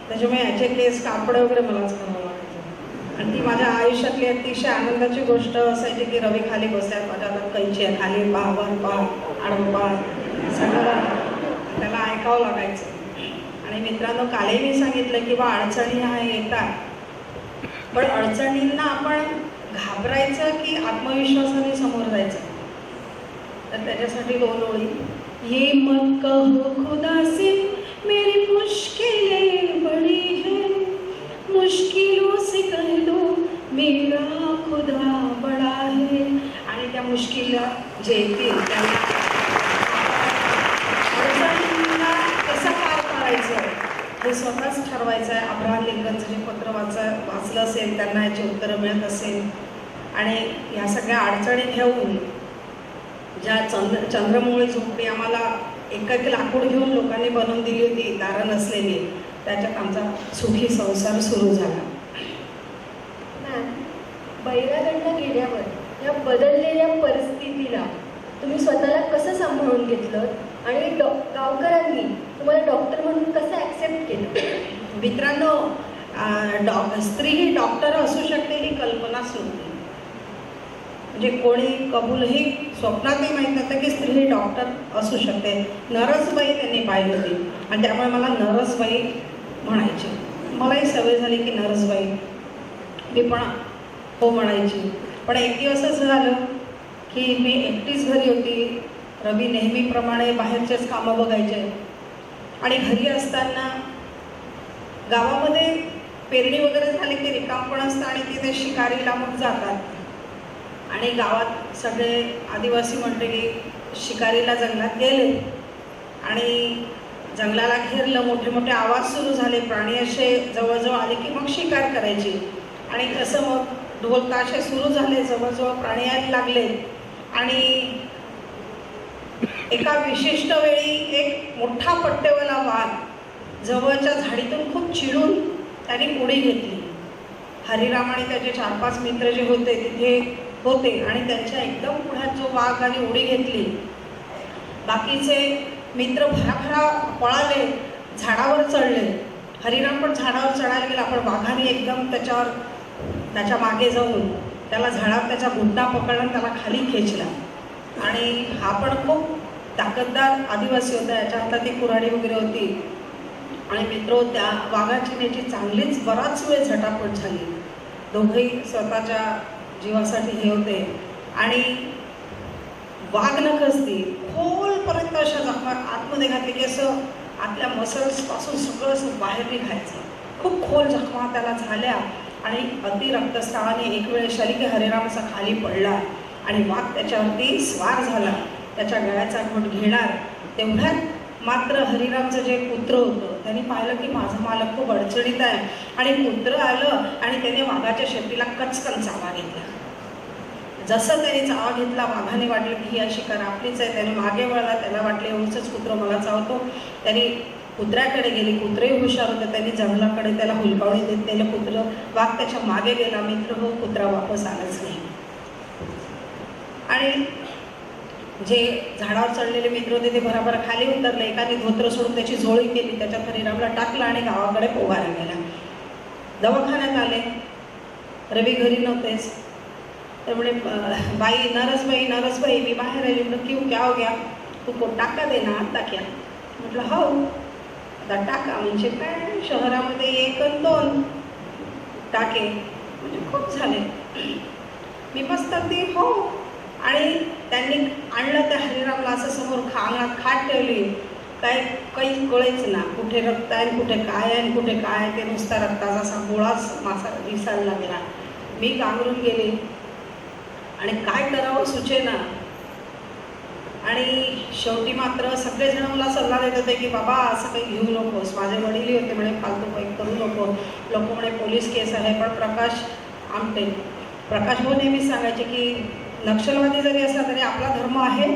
त्याच्यामुळे याचे केस कापड वगैरे मलाच करावं लागायचं. आणि ती माझ्या आयुष्यातली अतिशय आनंदाची गोष्ट असायची की रवी खाली बसल्यात, माझ्या हातात कैची आहे, खाली पहा, वर पहा, आडवं पहा, सगळं त्याला ऐकावं लागायचं. आणि मित्रांनो, कालही मी सांगितलं की बा अडचणी ह्या येतात, पण अडचणींना आपण घाबरायचं की आत्मविश्वासाने समोर जायचं. तर त्याच्यासाठी 2 ओळी. ये मत कहो खुदा से मेरी मुश्किलें बड़ी है, मुश्किलों से कह दो मेरा खुदा बड़ा है. आणि त्या मुश्किला जे येतील त्यांना अडचणींना कसं पार पाडायचं हे स्वतःच ठरवायचं आहे. अब्राहम लिंकनचं जे पत्र वाचलं असेल त्यांना याची उत्तरं मिळत असेल. आणि ह्या सगळ्या अडचणी घेऊन ज्या चंद्रमुळी झोपडी आम्हाला एक लाकूड घेऊन लोकांनी बनवून दिली होती, दारं नसलेली, त्याच्यात आमचा सुखी संसार सुरू झाला. मॅम, बैरागडला गेल्यावर या बदललेल्या परिस्थितीला तुम्ही स्वतःला कसं सांभाळून घेतलं आणि गावकऱ्यांनी तुम्हाला डॉक्टर म्हणून कसं ॲक्सेप्ट केलं? मित्रांनो, स्त्री ही डॉक्टर असू शकते ही कल्पनाच नव्हती. म्हणजे कोणी कबूलही स्वप्नातही माहीत नव्हतं की स्त्री ही डॉक्टर असू शकते. नरसबाई त्यांनी पाहिली होती आणि त्यामुळे मला नरसबाई म्हणायची. मलाही सवय झाली की नरसबाई, मी पण हो म्हणायची. पण एक दिवस असं झालं की मी एकटीच घरी होती. रवी नेहमीप्रमाणे बाहेरचेच कामं बघायचे आणि घरी असताना गावामध्ये पेरणी वगैरे झाली की रिकामपण असतं आणि तिथे शिकारीला मग जातात. आणि गावात सगळे आदिवासी मंडळी शिकारीला जंगलात गेले आणि जंगलाला घेरलं. मोठे मोठे आवाज सुरू झाले, प्राणी असे जवळजवळ आले की मग शिकार करायची. आणि तसं मग ढोल ताशे सुरू झाले, जवळजवळ प्राणी यायला लागले. आणि एका विशिष्ट वेळी एक मोठा पट्टेवाला वाघ जवळच्या झाडीतून खूप चिडून त्याने उडी घेतली. हरिराम आणि त्याचे 4-5 मित्र जे होते तिथे होते आणि त्यांच्या एकदम पुढ्यात जो वाघ आणि उडी घेतली. बाकीचे मित्र भराभरा पळाले, झाडावर चढले. हरिराम पण झाडावर चढायला गेला, पण वाघाने एकदम त्याच्या मागे जाऊन त्याला झाडावर त्याचा घुटणा पकडला आणि त्याला खाली खेचला. आणि हा पण खूप ताकददार आदिवासी होता, याच्या हातात ती कुऱ्हाडी वगैरे होती. आणि मित्र त्या वाघाची त्याची चांगलीच बराच वेळ झटापट झाली. दोघंही स्वतःच्या जीवासाठी हे होते. आणि वाघ नखसती खोलपर्यंत अशा जखमा आतमध्ये घातली की असं आतल्या मसल्सपासून सगळं असं बाहेर निघायचं. खूप खोल जखमा त्याला झाल्या आणि अतिरक्तस्रावाने एक वेळ आली की हरिराम असा खाली पडला आणि वाघ त्याच्यावरती स्वार झाला, त्याच्या गळ्याचा घोट घेणार. तेवढ्यात मात्र हरिरामचं जे पुत्र होतं त्यांनी पाहिलं की माझा मालक खूप अडचणीत आहे. आणि पुत्र आलं आणि त्याने वाघाच्या शेपटीला कचकन चावा घेतला. जसं त्याने चावा घेतला, वाघाने वाटलं की ही अशी शिकार आपलीच आहे. त्याने मागे वळला, त्याला वाटले एवढंच कुत्रं मला चावतो. त्यांनी कुत्र्याकडे गेले, कुत्रेही हुशार होतं, त्यांनी जंगलाकडे त्याला हुलकावणी देत नेलं. कुत्रं वाघ त्याच्या मागे गेला. मित्र हो, कुत्रा वापस आलाच नाही. आणि जे झाडावर चढलेले मित्र होते ते भराभरा खाली उतरले. एकाने धोत्र सोडून त्याची झोळी केली, त्याच्यात हरिरामला टाकला आणि गावाकडे पोगायला गेला. दवाखान्यात आले, रवी घरी नव्हतेच. तर म्हणे बाई नरसबाई मी बाहेर आली. म्हटलं क्यों क्या हो गया, तू को टाका दे ना आता क्या. म्हटलं हो. आता टाका म्हणजे काय, शहरामध्ये 1 आणि 2 टाके म्हणजे खूप झाले. मी मस्त अगदी हो. आणि त्यांनी आणलं त्या हरिरामला असं समोर अंगणात खाट ठेवली. काही कळेच ना, कुठे रक्त आहे कुठे काय आहे कुठे काय आहे. ते नुसता रक्ताचा असा गोळाच मासा दिसायला लागला. मी गांगरून गेले आणि काय करावं सुचेना. आणि शेवटी मात्र सगळेजण मला सल्ला देत होते की बाबा असं काही घेऊ नकोस. माझे वडीलही होते म्हणे फालतू काही करू नको. लोक म्हणे पोलीस केस आहे. पण प्रकाश भाऊ नेहमीच सांगायचे की नक्षलवादी जरी असला तरी आपला धर्म आहे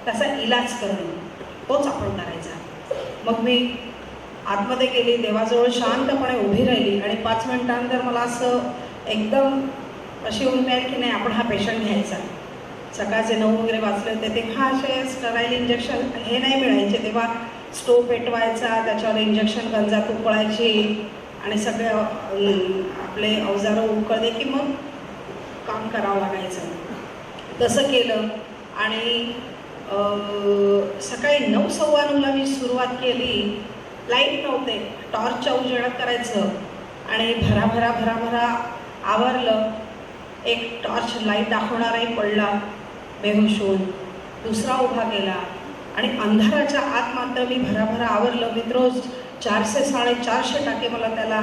त्याचा इलाज करणं, तोच आपण करायचा. मग मी आतमध्ये गेली, देवाजवळ शांतपणे उभी राहिली आणि 5 मिनिटांनंतर मला असं एकदम अशी उमेद मिळाली की नाही, आपण हा पेशंट घ्यायचा. सकाळचे 9 वगैरे वाजले होते तेव्हा असे स्टराईल इंजेक्शन हे नाही मिळायचे. तेव्हा स्टोव पेटवायचा, त्याच्यावर इंजेक्शन गंजात उकळायची आणि सगळे आपले अवजारं उकळले की मग काम करावं लागायचं. तसं केलं आणि सकाळी 9:15 मी सुरुवात केली. लाईट नव्हते, टॉर्चच्या उजेडात करायचं आणि भराभरा आवरलं. एक टॉर्च लाईट दाखवणाराही पडला बेहोश होऊन. दुसरा उभा केला आणि अंधाराच्या आत मात्र मी भराभरा आवरलं. मित्र 400-450 टाके मला त्याला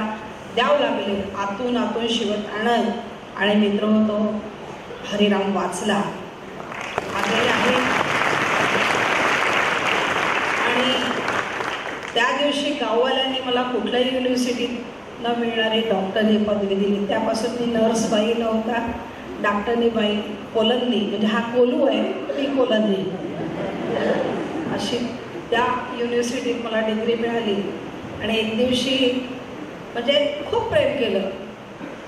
द्यावं लागले आतून शिवत आणत. आणि मित्र तो हरिराम वाचला आजही आहे. आणि त्या दिवशी गाववाल्यांनी मला कुठल्याही युनिव्हर्सिटीत न मिळणारी डॉक्टरनी पदवी दिली. त्यापासून मी नर्सबाई नव्हता, डॉक्टरनी बाई कोलंदली, म्हणजे हा कोलू आहे ती कोलंदली, अशी त्या युनिव्हर्सिटीत मला डिग्री मिळाली. आणि एक दिवशी म्हणजे खूप प्रेम केलं.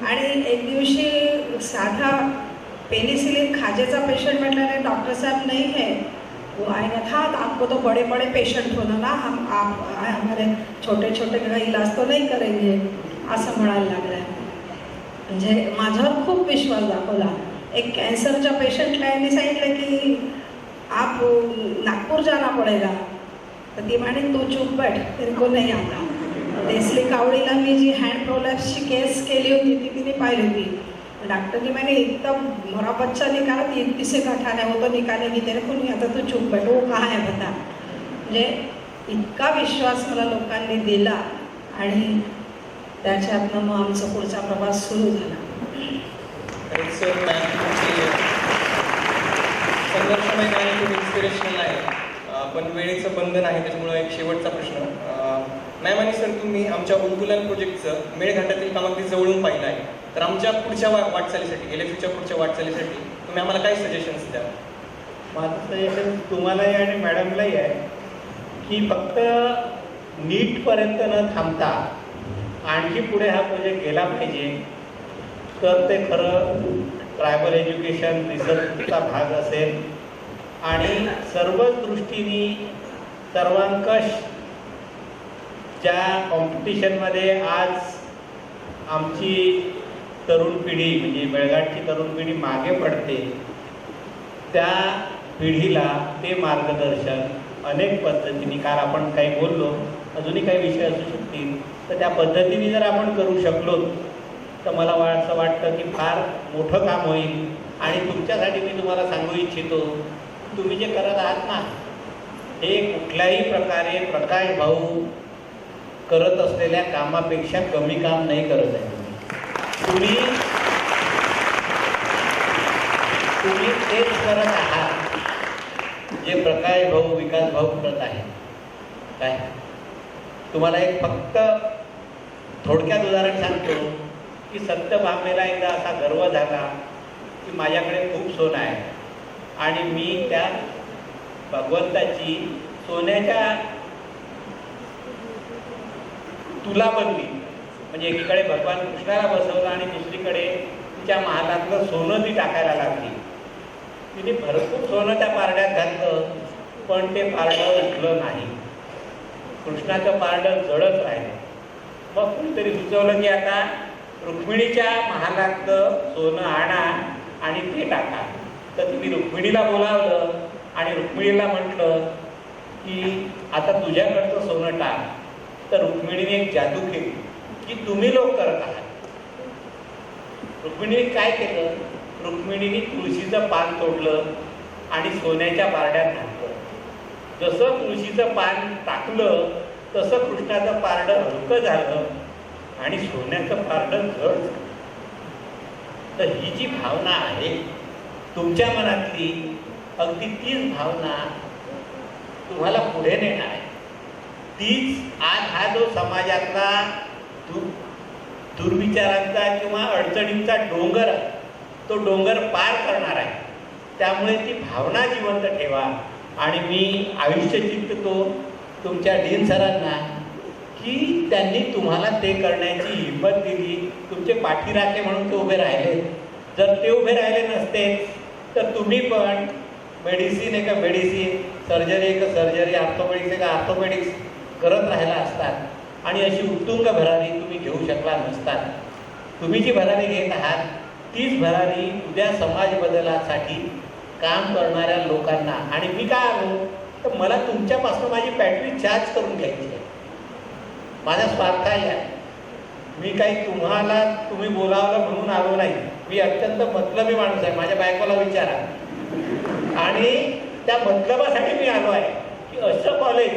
आणि एक दिवशी साधा पेनिसिलिन खाजेचा पेशेंट म्हटल्याने डॉक्टर साहब नहीं है वो आएगा था, आपको तो बड़े बड़े पेशेंट होना ना, आप हमारे छोटे छोटे का इलाज तो नहीं करेंगे असं म्हणायला लागलं. म्हणजे माझ्यावर खूप विश्वास दाखवला. एक कॅन्सरच्या पेशंटला यांनी सांगितलं की आप नागपूर जाना पडेगा. तर ती म्हणे तू चूप बैठ, तेरे को नहीं आता. देसली कावडीला मी जी हँड प्रोलॅप्सची केस केली होती ती तिने पाहिली होती. डॉक्टर ने मैंने इतना मरा बच्चा निकाला, 30 से का ठाणे वो तो निकालेगी तेरे को नहीं आता, तू चुप बैठ, वो कहाँ है बता. म्हणजे इतका विश्वास मला लोकांनी दिला आणि त्याच्यातनं मग आमचा पुढचा प्रवास सुरू झाला. सर संघर्षमय गाणी खूप इन्स्पिरेशनल आहे. पण वेळेचं बंधन आहे त्याच्यामुळं एक शेवटचा प्रश्न. मॅम आणि सर, तुम्ही आमच्या उलगुलाल प्रोजेक्टचं मेळघाटातील काम अगदी जवळून पाहिलं आहे. तर आमच्या पुढच्या वाटचालीसाठी, LFUच्या पुढच्या वाटचालीसाठी तुम्ही आम्हाला काय सजेशन्स द्या? माझं सजेशन तुम्हालाही आणि मॅडमलाही आहे की फक्त नीटपर्यंत न थांबता आणखी पुढे हा प्रोजेक्ट गेला पाहिजे. तर ते खरं ट्रायबल एज्युकेशन रिसर्चचा भाग असेल आणि सर्वच दृष्टीने सर्वांकष ज्या कॉम्पिटिशनमध्ये आज आमची तरुण पिढी म्हणजे मेळघाटची तरुण पिढी मागे पडते, त्या पिढीला ते मार्गदर्शन अनेक पद्धतीने, काल आपण काही बोललो, अजूनही काही विषय असू शकतील, तर त्या पद्धतीने जर आपण करू शकलो तर मला असं वाटतं की फार मोठं काम होईल. आणि तुमच्यासाठी मी तुम्हाला सांगू इच्छितो, तुम्ही जे करत आहात ना, हे कुठल्याही प्रकारे प्रकाश भाऊ करत असलेल्या कामापेक्षा कमी काम नाही करत आहे. तुम्ही तेच करत आहात जे प्रकाश भाऊ, विकास भाऊ करत आहे. काय तुम्हाला एक फक्त थोडक्यात उदाहरण सांगतो की सत्यभामेला एकदा असा गर्व झाला की माझ्याकडे खूप सोनं आहे आणि मी त्या भगवंताची सोन्याच्या तुला बनली. म्हणजे एकीकडे भगवान कृष्णाला बसवलं आणि दुसरीकडे तिच्या महालातलं सोनं ती टाकायला लागली. तिने भरपूर सोनं त्या पारड्यात घातलं, पण ते पारडं उठलं नाही. कृष्णाचं पारडं जळत राहिलं. मग कुणीतरी सुचवलं की आता रुक्मिणीच्या महालातलं सोनं आणा आणि ते टाका. तर तिने रुक्मिणीला बोलावलं आणि रुक्मिणीला म्हटलं की आता तुझ्याकडचं सोनं टाक. तर रुक्मिणीने एक जादू केली की तुम्ही लोक करत आहात. रुक्मिणीने काय केलं? रुक्मिणीने तुळशीचं पान तोडलं आणि सोन्याच्या पारड्यात घातलं. जसं तुळशीचं पान टाकलं तसं कृष्णाचं पारडं हलकं झालं आणि सोन्याचं पारडं जड झालं. तर ही जी भावना आहे तुमच्या मनातली, अगदी तीच भावना तुम्हाला पुढे नेणार आहे. तीच आज हा जो समाजातला दुर्विचारांचा किंवा अडचणींचा डोंगर आहे, तो डोंगर पार करणार आहे. त्यामुळे ती भावना जिवंत ठेवा. आणि मी आयुष्य चिंततो तुमच्या डीन सरांना की त्यांनी तुम्हाला ते करण्याची हिंमत दिली. तुमचे पाठीराखे म्हणून ते उभे राहिले. जर ते उभे राहिले नसते तर तुम्ही पण मेडिसिन आहे का मेडिसिन, सर्जरी आहे का सर्जरी, ऑर्थोपेडिक्स आहे का ऑर्थोपेडिक्स करत राहिला असतात आणि अशी उत्तुंग भरारी तुम्ही घेऊ शकला नसतात. तुम्ही जी भरारी घेत आहात तीच भरारी उद्या समाज बदलासाठी काम करणाऱ्या लोकांना. आणि मी काय आलो तर मला तुमच्यापासून माझी बॅटरी चार्ज करून घ्यायची आहे. माझा स्वार्थ आहे. मी काही तुम्ही बोलावलं म्हणून आलो नाही. मी अत्यंत मतलबी माणूस आहे. माझ्या बायकोला विचारा. आणि त्या मतलबासाठी मी आलो आहे की असं कॉलेज,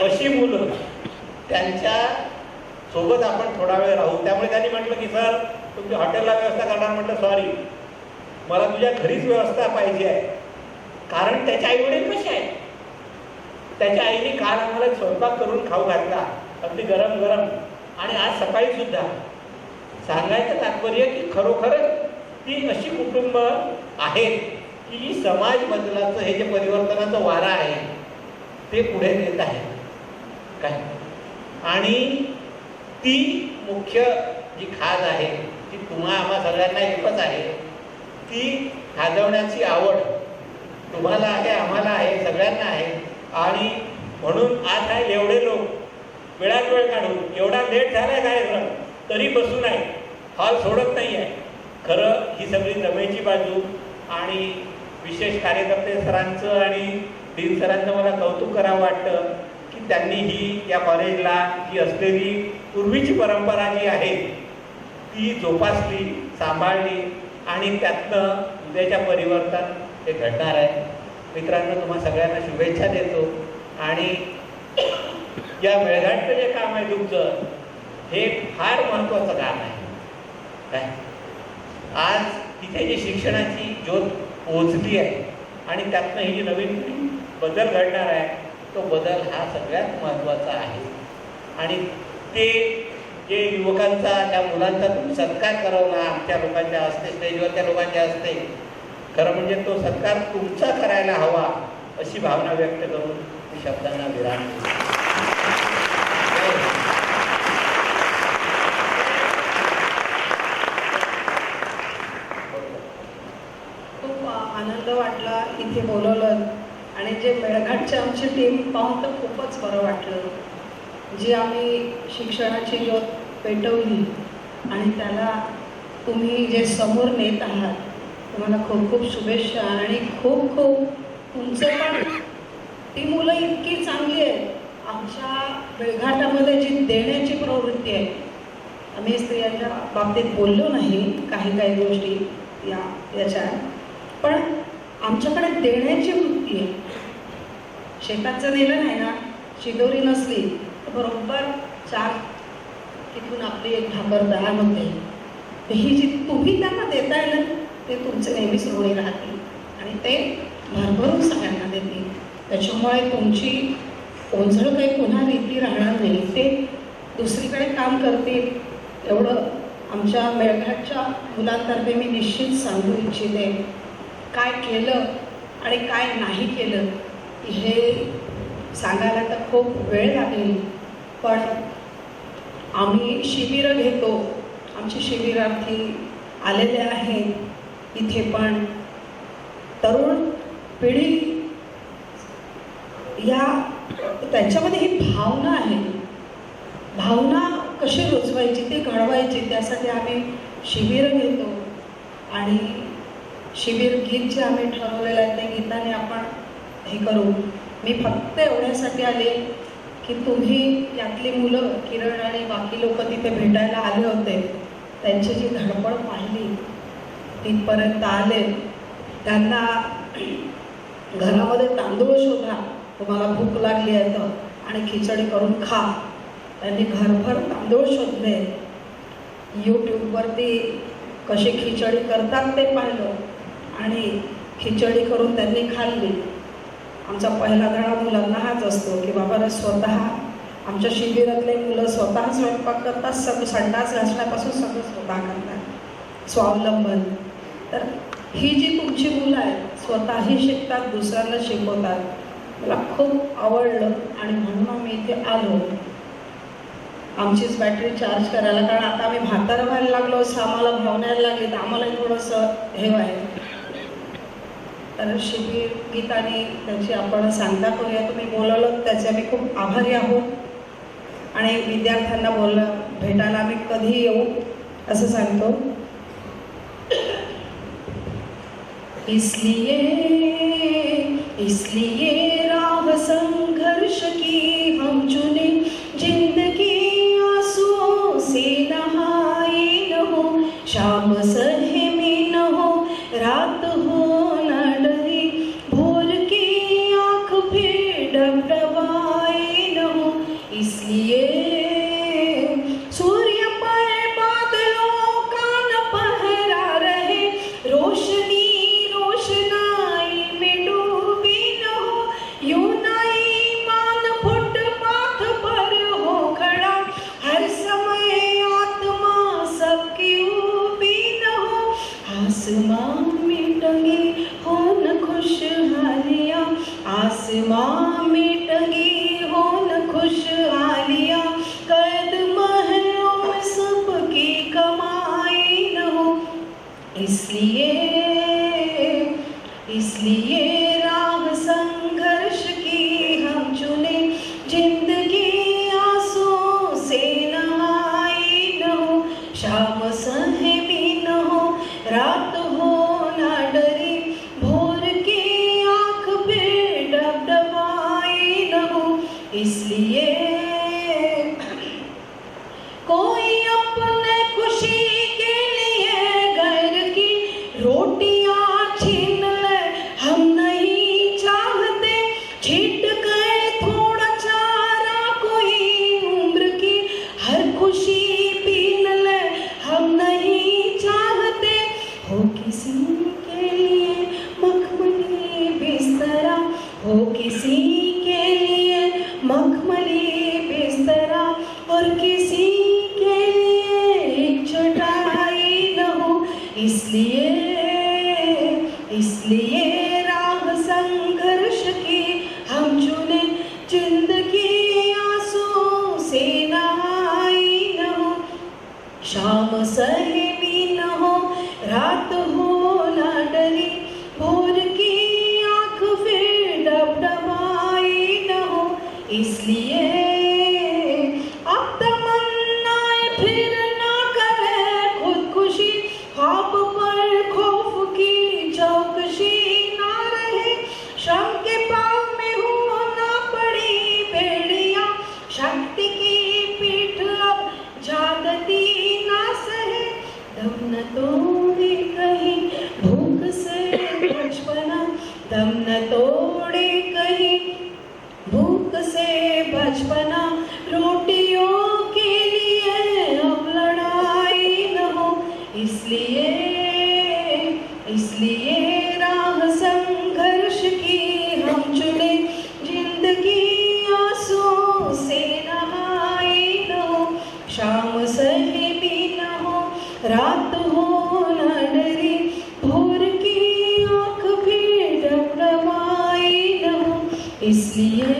अशी मुलं, त्यांच्या सोबत आपण थोडा वेळ राहू. त्यामुळे त्यांनी म्हटलं की सर तुमच्या हॉटेलला व्यवस्था करणार. म्हटलं सॉरी, मला तुझ्या घरीच व्यवस्था पाहिजे आहे. कारण त्याच्या आईवडील कसे आहेत. त्याच्या आईने काल आम्हाला स्वयंपाक करून खाऊ घातला, अगदी गरम गरम. आणि आज सकाळी सुद्धा. सांगायचं तात्पर्य की खरोखरच ती अशी कुटुंब आहेत की समाज बदलाचं हे जे परिवर्तनाचं वारा आहे ते पुढे नेत आहे काय. आणि ती मुख्य जी खाज आहे ती आम्हा सगळ्यांना एकच आहे. ती खाजवण्याची आवड तुम्हाला आहे, आम्हाला आहे, सगळ्यांना आहे. आणि म्हणून आज आहे एवढे लोक वेळात वेळ काढून, एवढा लेट झाला आहे कार्यक्रम तरी बसून आहे, हॉल सोडत नाही आहे. खरं ही सगळी जमेची बाजू. आणि विशेष कार्यकर्ते सरांचं आणि डीन सरांचं मला कौतुक करावं वाटतं की त्यांनी ही या कॉलेजला जी असलेली पूर्वीची परंपरा जी आहे ती जोपासली, सांभाळली आणि त्यातनं उद्याच्या परिवर्तन हे घडणार आहे. मित्रांनो, तुम्हाला सगळ्यांना शुभेच्छा देतो. आणि या मेळघाटचं जे काम आहे तुमचं हे फार महत्त्वाचं काम आहे काय. आज तिथे जी शिक्षणाची ज्योत पोचली आहे आणि त्यातनं ही जी नवीन पिढी बदल घडणार आहे तो बदल हा सगळ्यात महत्त्वाचा आहे. आणि ते जे युवकांचा, त्या मुलांचा तुम्ही सत्कार करवला आमच्या लोकांच्या हस्ते, स्टेजवरच्या लोकांच्या हस्ते, खरं म्हणजे तो सत्कार तुमचा करायला हवा अशी भावना व्यक्त करून मी शब्दांना विराम देतो. खूप आनंद वाटला इथे बोलवलं. आणि जे मेळघाटची आमची टीम पाहून तर खूपच बरं वाटलं. जी आम्ही शिक्षणाची ज्योत पेटवली आणि त्याला तुम्ही जे समोर नेत आहात, तुम्हाला खूप खूप शुभेच्छा. आणि खूप खूप तुमचं पण, ती मुलं इतकी चांगली आहेत. आमच्या मेळघाटामध्ये जी देण्याची प्रवृत्ती आहे, आम्ही स्त्रियांच्या बाबतीत बोललो नाही काही गोष्टी याच्या, पण आमच्याकडे देण्याची वृत्ती आहे. शेतात नेलं नाही ना, शिदोरी नसली तर बरोबर 4 तिथून आपली एक भाकर दहा होते. ही जी तुम्ही त्यांना देताय ना ते तुमचे नेहमीच ऋणी राहतील आणि ते भरभरून सगळ्यांना देतील. त्याच्यामुळे तुमची ओझळ काही पुन्हा रीती राहणार नाही. ते दुसरीकडे काम करतील एवढं आमच्या मेळघाटच्या मुलांतर्फे मी निश्चित सांगू इच्छिते. काय केलं आणि काय नाही केलं हे सांगायला तर खूप वेळ लागेल. पण आम्ही शिबिरं घेतो, आमचे शिबिरार्थी आलेले आहेत इथे. पण तरुण पिढी या त्याच्यामध्ये ही भावना आहे. भावना कशी रुजवायची, ती घडवायची, त्यासाठी आम्ही शिबिरं घेतो. आणि शिबिर गीत जे आम्ही ठरवलेलं आहे ते गीताने आपण हे करू. मी फक्त एवढ्यासाठी आले की तुम्ही यातली मुलं किरण आणि बाकी लोक तिथे भेटायला आले होते, त्यांची जी धडपड पाहिली, तिथपर्यंत आले, त्यांना घरामध्ये तांदूळ शोधा, तुम्हाला भूक लागली आहे तर, आणि खिचडी करून खा. त्यांनी घरभर तांदूळ शोधले, यूट्यूबवरती कशी खिचडी करतात ते पाहिलं आणि खिचडी करून त्यांनी खाल्ली. आमचा पहिला धडा मुलांना हाच असतो की बाबा स्वतः आमच्या शिबिरातले मुलं स्वतः स्वयंपाक करतात, संडास घासण्यापासून सगळं स्वतः करतात, स्वावलंबन. तर ही जी तुमची मुलं आहेत स्वतःही शिकतात, दुसऱ्यांना शिकवतात. मला खूप आवडलं आणि म्हणून मी इथे आलो आमचीच बॅटरी चार्ज करायला, कारण आता आम्ही म्हातारं व्हायला लागलो, आम्हाला भावनायला लागली, तर आम्हालाही थोडंसं हे आहे. तर शिबिर गीताने त्याची आपण सांगता करूया. तुम्ही बोलवलं त्याचे आम्ही खूप आभारी आहोत आणि विद्यार्थ्यांना भेटायला आम्ही कधी येऊ असं सांगतो. इसलिए राह संघर्ष की हम चुने, जिंदगी आंसुओं से नहाए न हो, शाम सहमी न हो, रात हो न डरी, भोर की आँख फिर डबडबाए न हो. इसलिए सूर्य पर बादलों का न पहरा रहे, रोशनी आसमां में टंगी हो न खुशहालियाँ, आसमां में टंगी हो न खुशहालियाँ, कैद महलों में सबकी कमाई न हो. इसलिए राह संघर्ष की हम चुने, जिंदगी आंसुओं से नहाई न हो, शाम सहमी न हो, रात हो ना डरी, भोर की आँख पे डबडबाई न हो. इसलिए कोई अपने खुशी के लिए घर की रोटियां छीन ले, हम नहीं चाहते छिट गए थोड़ा चारा कोई उम्र की, हर खुशी पीन ले, हम नहीं चाहते हो किसी के लिए मखमली बिस्तरा, हो किसी के लिए मखमली बिस्तरा, और किसी के लिए एक चटाई न हो. इसलिए राह संघर्ष की हम चुने, जिंदगी आंसुओं से नहाई न हो, शाम सहमी न हो, रात हो ना डरी, भोर की आँख फिर डबडबाई न हो. इसलिए अब तमन्नाएं फिर ना करे खुदकुशी, ख्वाब पर खौफ की चौकशी ना रहे, श्रम के पाँव में हो ना पड़ी बेड़ियाँ, शक्ति की पीठ अब जागती ना सहे, दम न तोड़े कहीं भूख से बचपना, दम न तोड़े कहीं भूख से बचपना, रोटियों के लिए अब लड़ाई न हो. इसलिए राह संघर्ष की हम चुने, जिंदगी आंसुओं से नहाई न हो, शाम सहमी न हो, रात हो न डरी, भोर की आँख भी डबडबाई न हो. इसलिए